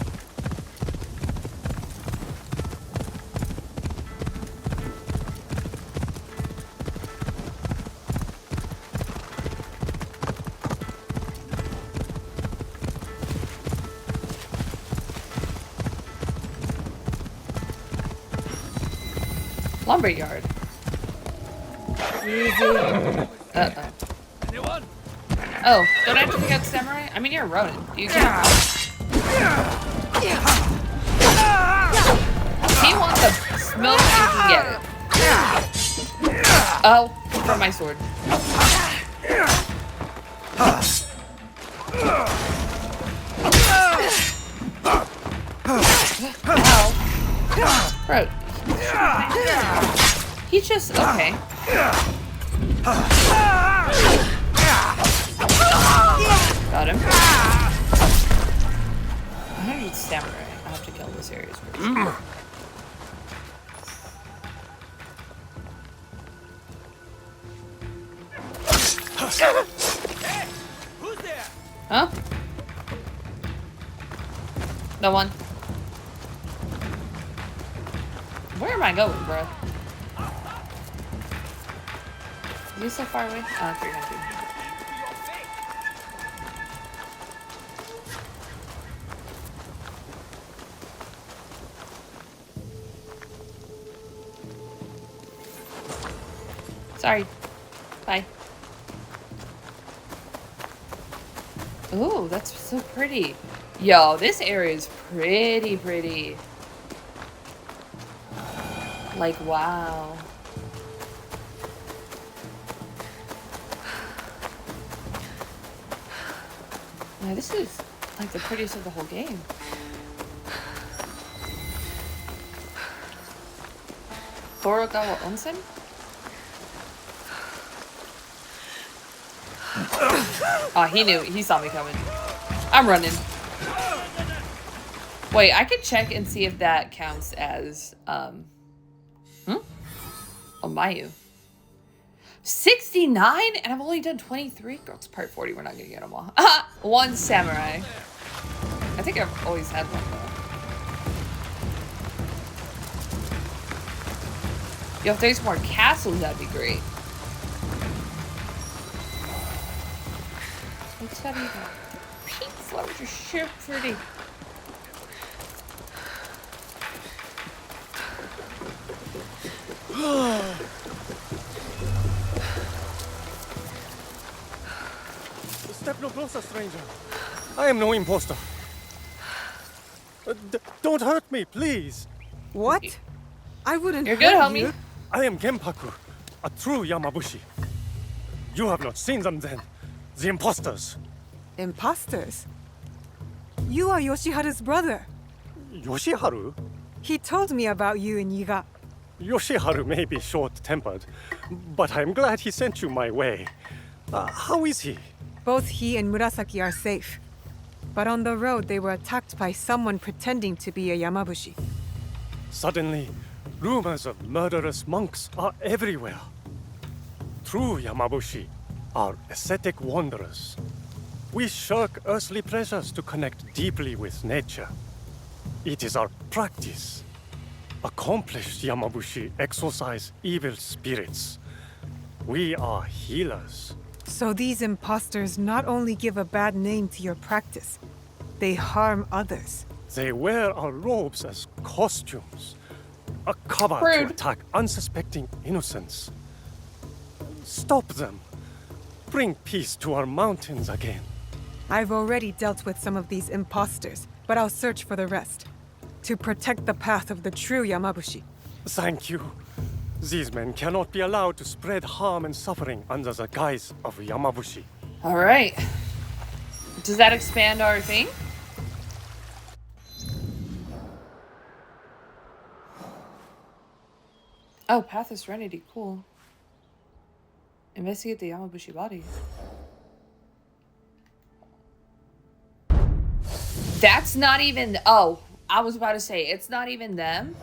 Lumberyard. Easy. Uh-oh. Anyone? Oh, don't I have to pick out samurai? I mean, you're a Ronin. You can... If he wants the smoke, you can get it. Oh, from my sword. Ow. Bro. He's just... Okay. Got him. I need samurai. I have to kill this area first. Hey, who's there? Huh? No one. Where am I going, bro? Are we so far away? Oh, 300. Sorry. Bye. Ooh, that's so pretty. Yo, this area is pretty. Like, wow. Yeah, this is like the prettiest of the whole game. Borogawa Onsen? Oh, he knew. He saw me coming. I'm running. Wait, I could check and see if that counts as, Oh, Mayu. 69? And I've only done 23? Girls, part 40. We're not gonna get them all. One samurai. I think I've always had one, though. Yo, if there's more castles, that'd be great. It's gotta be the pink flowers are so pretty. Step no closer, stranger. I am no imposter. Don't hurt me, please. What? I wouldn't You're good, hurt homie. you. I am Genpaku, a true Yamabushi. You have not seen them then. The imposters. Imposters? You are Yoshiharu's brother. Yoshiharu? He told me about you in Yiga. Yoshiharu may be short-tempered, but I'm glad he sent you my way. How is he? Both he and Murasaki are safe. But on the road, they were attacked by someone pretending to be a Yamabushi. Suddenly, rumors of murderous monks are everywhere. True Yamabushi are ascetic wanderers. We shirk earthly pleasures to connect deeply with nature. It is our practice. Accomplished Yamabushi exorcise evil spirits. We are healers. So these imposters not only give a bad name to your practice, they harm others. They wear our robes as costumes. A cover Rude. to attack unsuspecting innocents. Stop them. Bring peace to our mountains again. I've already dealt with some of these imposters, but I'll search for the rest. To protect the path of the true Yamabushi. Thank you. These men cannot be allowed to spread harm and suffering under the guise of Yamabushi. All right. Does that expand our thing? Oh, Path of Serenity. Cool. Investigate the Yamabushi body. That's not even... Oh, I was about to say, it's not even them.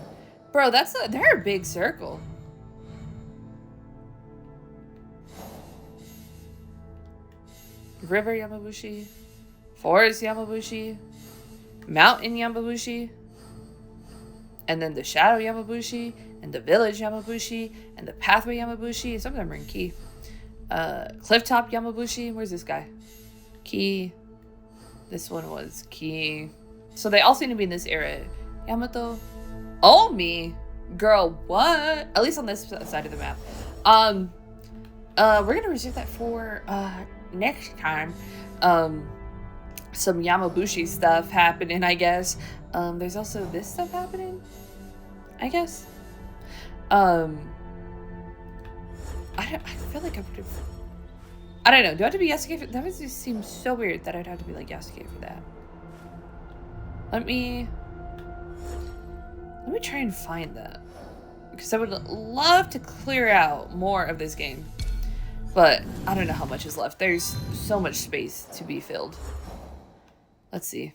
Bro, they're a big circle. River Yamabushi. Forest Yamabushi. Mountain Yamabushi. And then the Shadow Yamabushi. And the Village Yamabushi. And the Pathway Yamabushi. Some of them are in key. Clifftop Yamabushi. Where's this guy? Key. This one was key. So they all seem to be in this area. Yamato. Omi. Girl, what? At least on this side of the map. We're gonna reserve that for next time. Some Yamabushi stuff happening, I guess. There's also this stuff happening, I guess. I feel like I would have... I don't know. Do I have to be Yasuke for that? Would just seem so weird that I'd have to be like Yasuke for that. Let me try and find that. Because I would love to clear out more of this game. But I don't know how much is left. There's so much space to be filled. Let's see.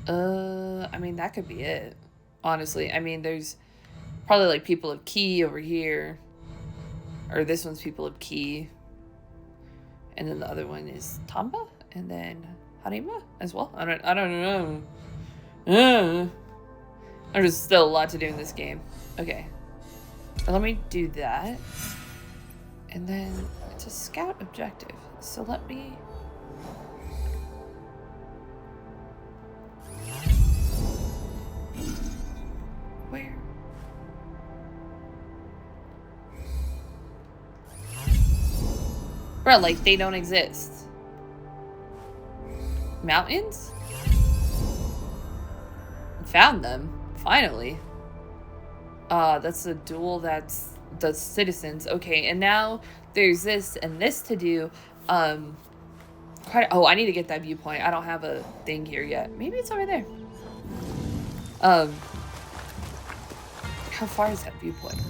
I mean, that could be it. Honestly. I mean, there's probably like people of Key over here. Or this one's people of Key. And then the other one is Tamba. And then Harima as well. I don't know. There's still a lot to do in this game. Okay. Let me do that. And then it's a scout objective. So let me... Where? Bro, like they don't exist. Mountains? Found them. Finally. That's a duel that's the citizens. Okay, and now there's this and this to do. Oh, I need to get that viewpoint. I don't have a thing here yet. Maybe it's over there. How far is that viewpoint?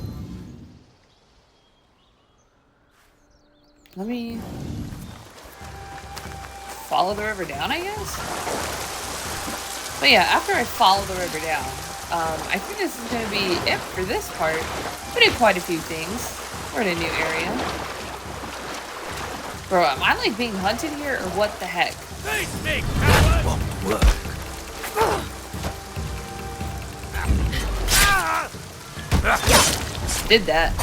Let me follow the river down, I guess? But yeah, after I follow the river down, I think this is going to be it for this part. We did quite a few things. We're in a new area. Bro, am I like being hunted here or what the heck? Face me, coward! Won't work. Did that.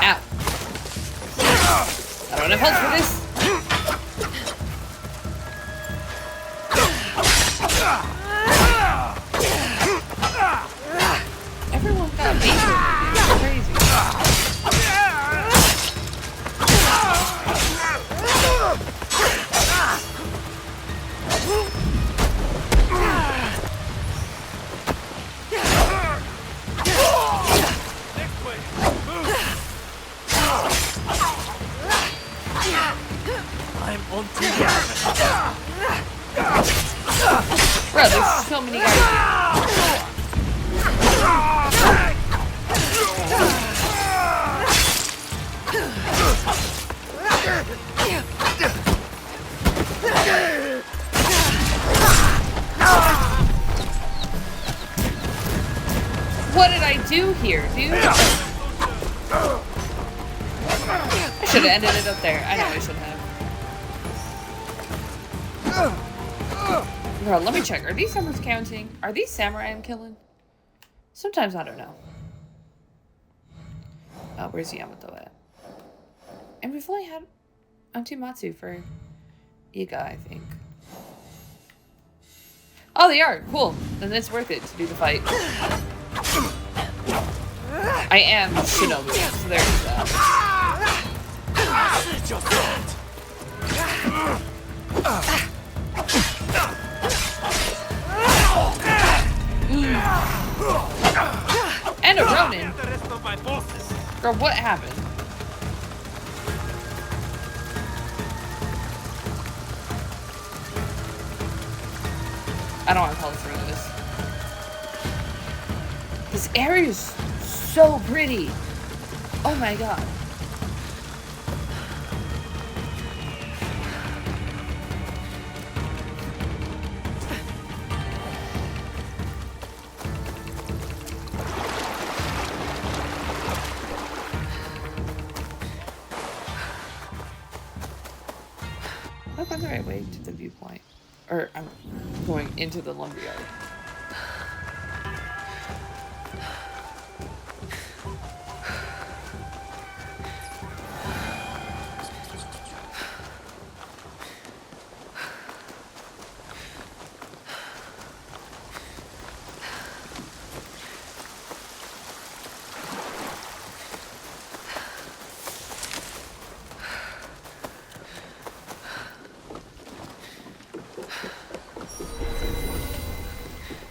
Ow. I don't have health for this. Everyone got beat with me, dude. It's crazy. I'm on to you. Bro, there's so many guys. What did I do here, dude? I should have ended it up there. I know I should have. Bro, let me check. Are these numbers counting? Are these samurai I'm killing? Sometimes I don't know. Oh, where's Yamato at? And we've only had Antimatsu for Iga, I think. Oh, they are. Cool. Then it's worth it to do the fight. I am Shinobu, so there's that. And a Ronin. Girl, what happened? I don't have health for this. This area is so pretty. Oh my god. I've gone the right way to the viewpoint. Or I'm going into the lumberyard.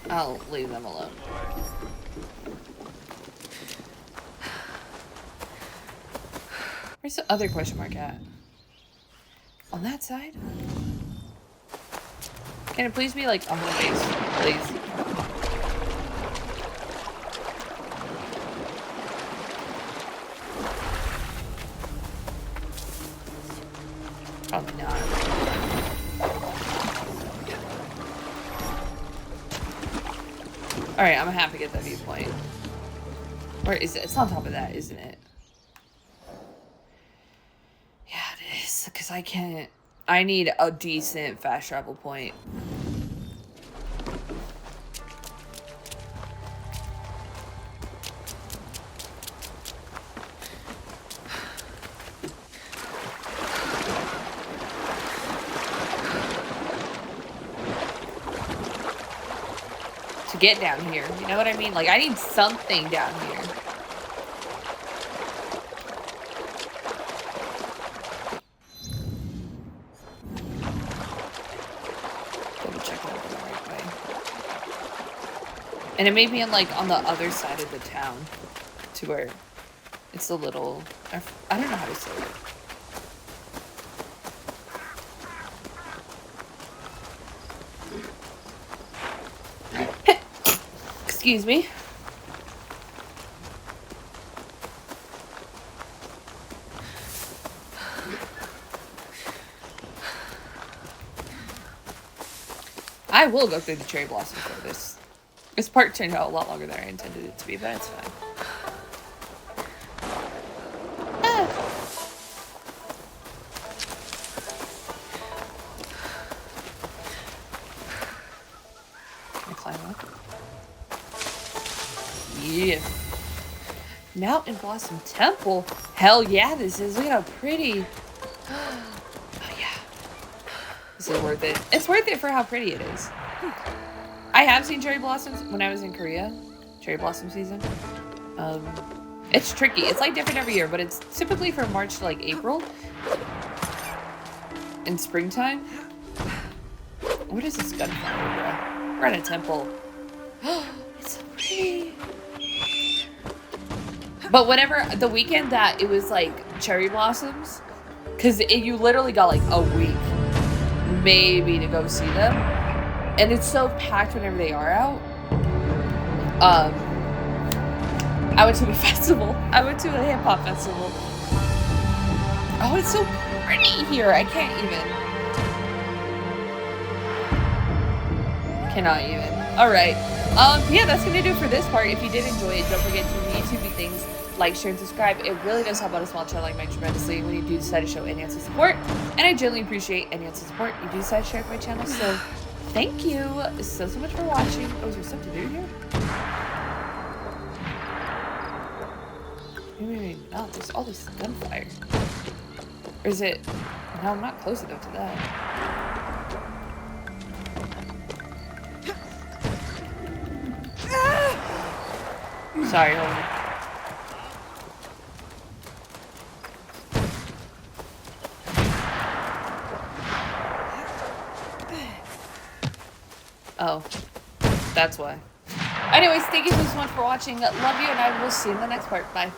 I'll leave them alone. Where's the other question mark at? On that side? Can it please be like a home base? Please. Probably not. Alright, I'm gonna have to get that viewpoint. Where is it? It's on top of that, isn't it? Yeah, it is. Because I can't... I need a decent fast travel point. to get down here. You know what I mean? Like, I need something down here. Double check it out the right way. And it may be on the other side of the town, to where it's a little, I don't know how to say it. Excuse me. I will go through the cherry blossom for this. This part turned out a lot longer than I intended it to be, but it's fine. Can I climb up? Yeah. Mountain Blossom Temple. Hell yeah, this is. Look at how pretty. Oh yeah. This is worth it. It's worth it for how pretty it is. I have seen cherry blossoms when I was in Korea. Cherry blossom season. It's tricky. It's like different every year, but it's typically from March to like April. In springtime. What is this gunfire, bro? We're at a temple. It's so pretty. But whenever the weekend that it was like cherry blossoms, because you literally got like a week, maybe, to go see them, and it's so packed whenever they are out. I went to a festival. I went to a hip hop festival. Oh, it's so pretty here. I can't even. Cannot even. All right. Yeah, that's gonna do it for this part. If you did enjoy it, don't forget to do YouTube things, like, share, and subscribe. It really does help out a small channel like mine tremendously when you do decide to show any ounce of support. And I genuinely appreciate any ounce of support you do decide to share with my channel. So thank you so much for watching. Oh, is there something to do here? Maybe not. There's all this gunfire. Or is it? No, I'm not close enough to that. Sorry, hold on. Oh, that's why. Anyways, thank you so much for watching. Love you, and I will see you in the next part. Bye.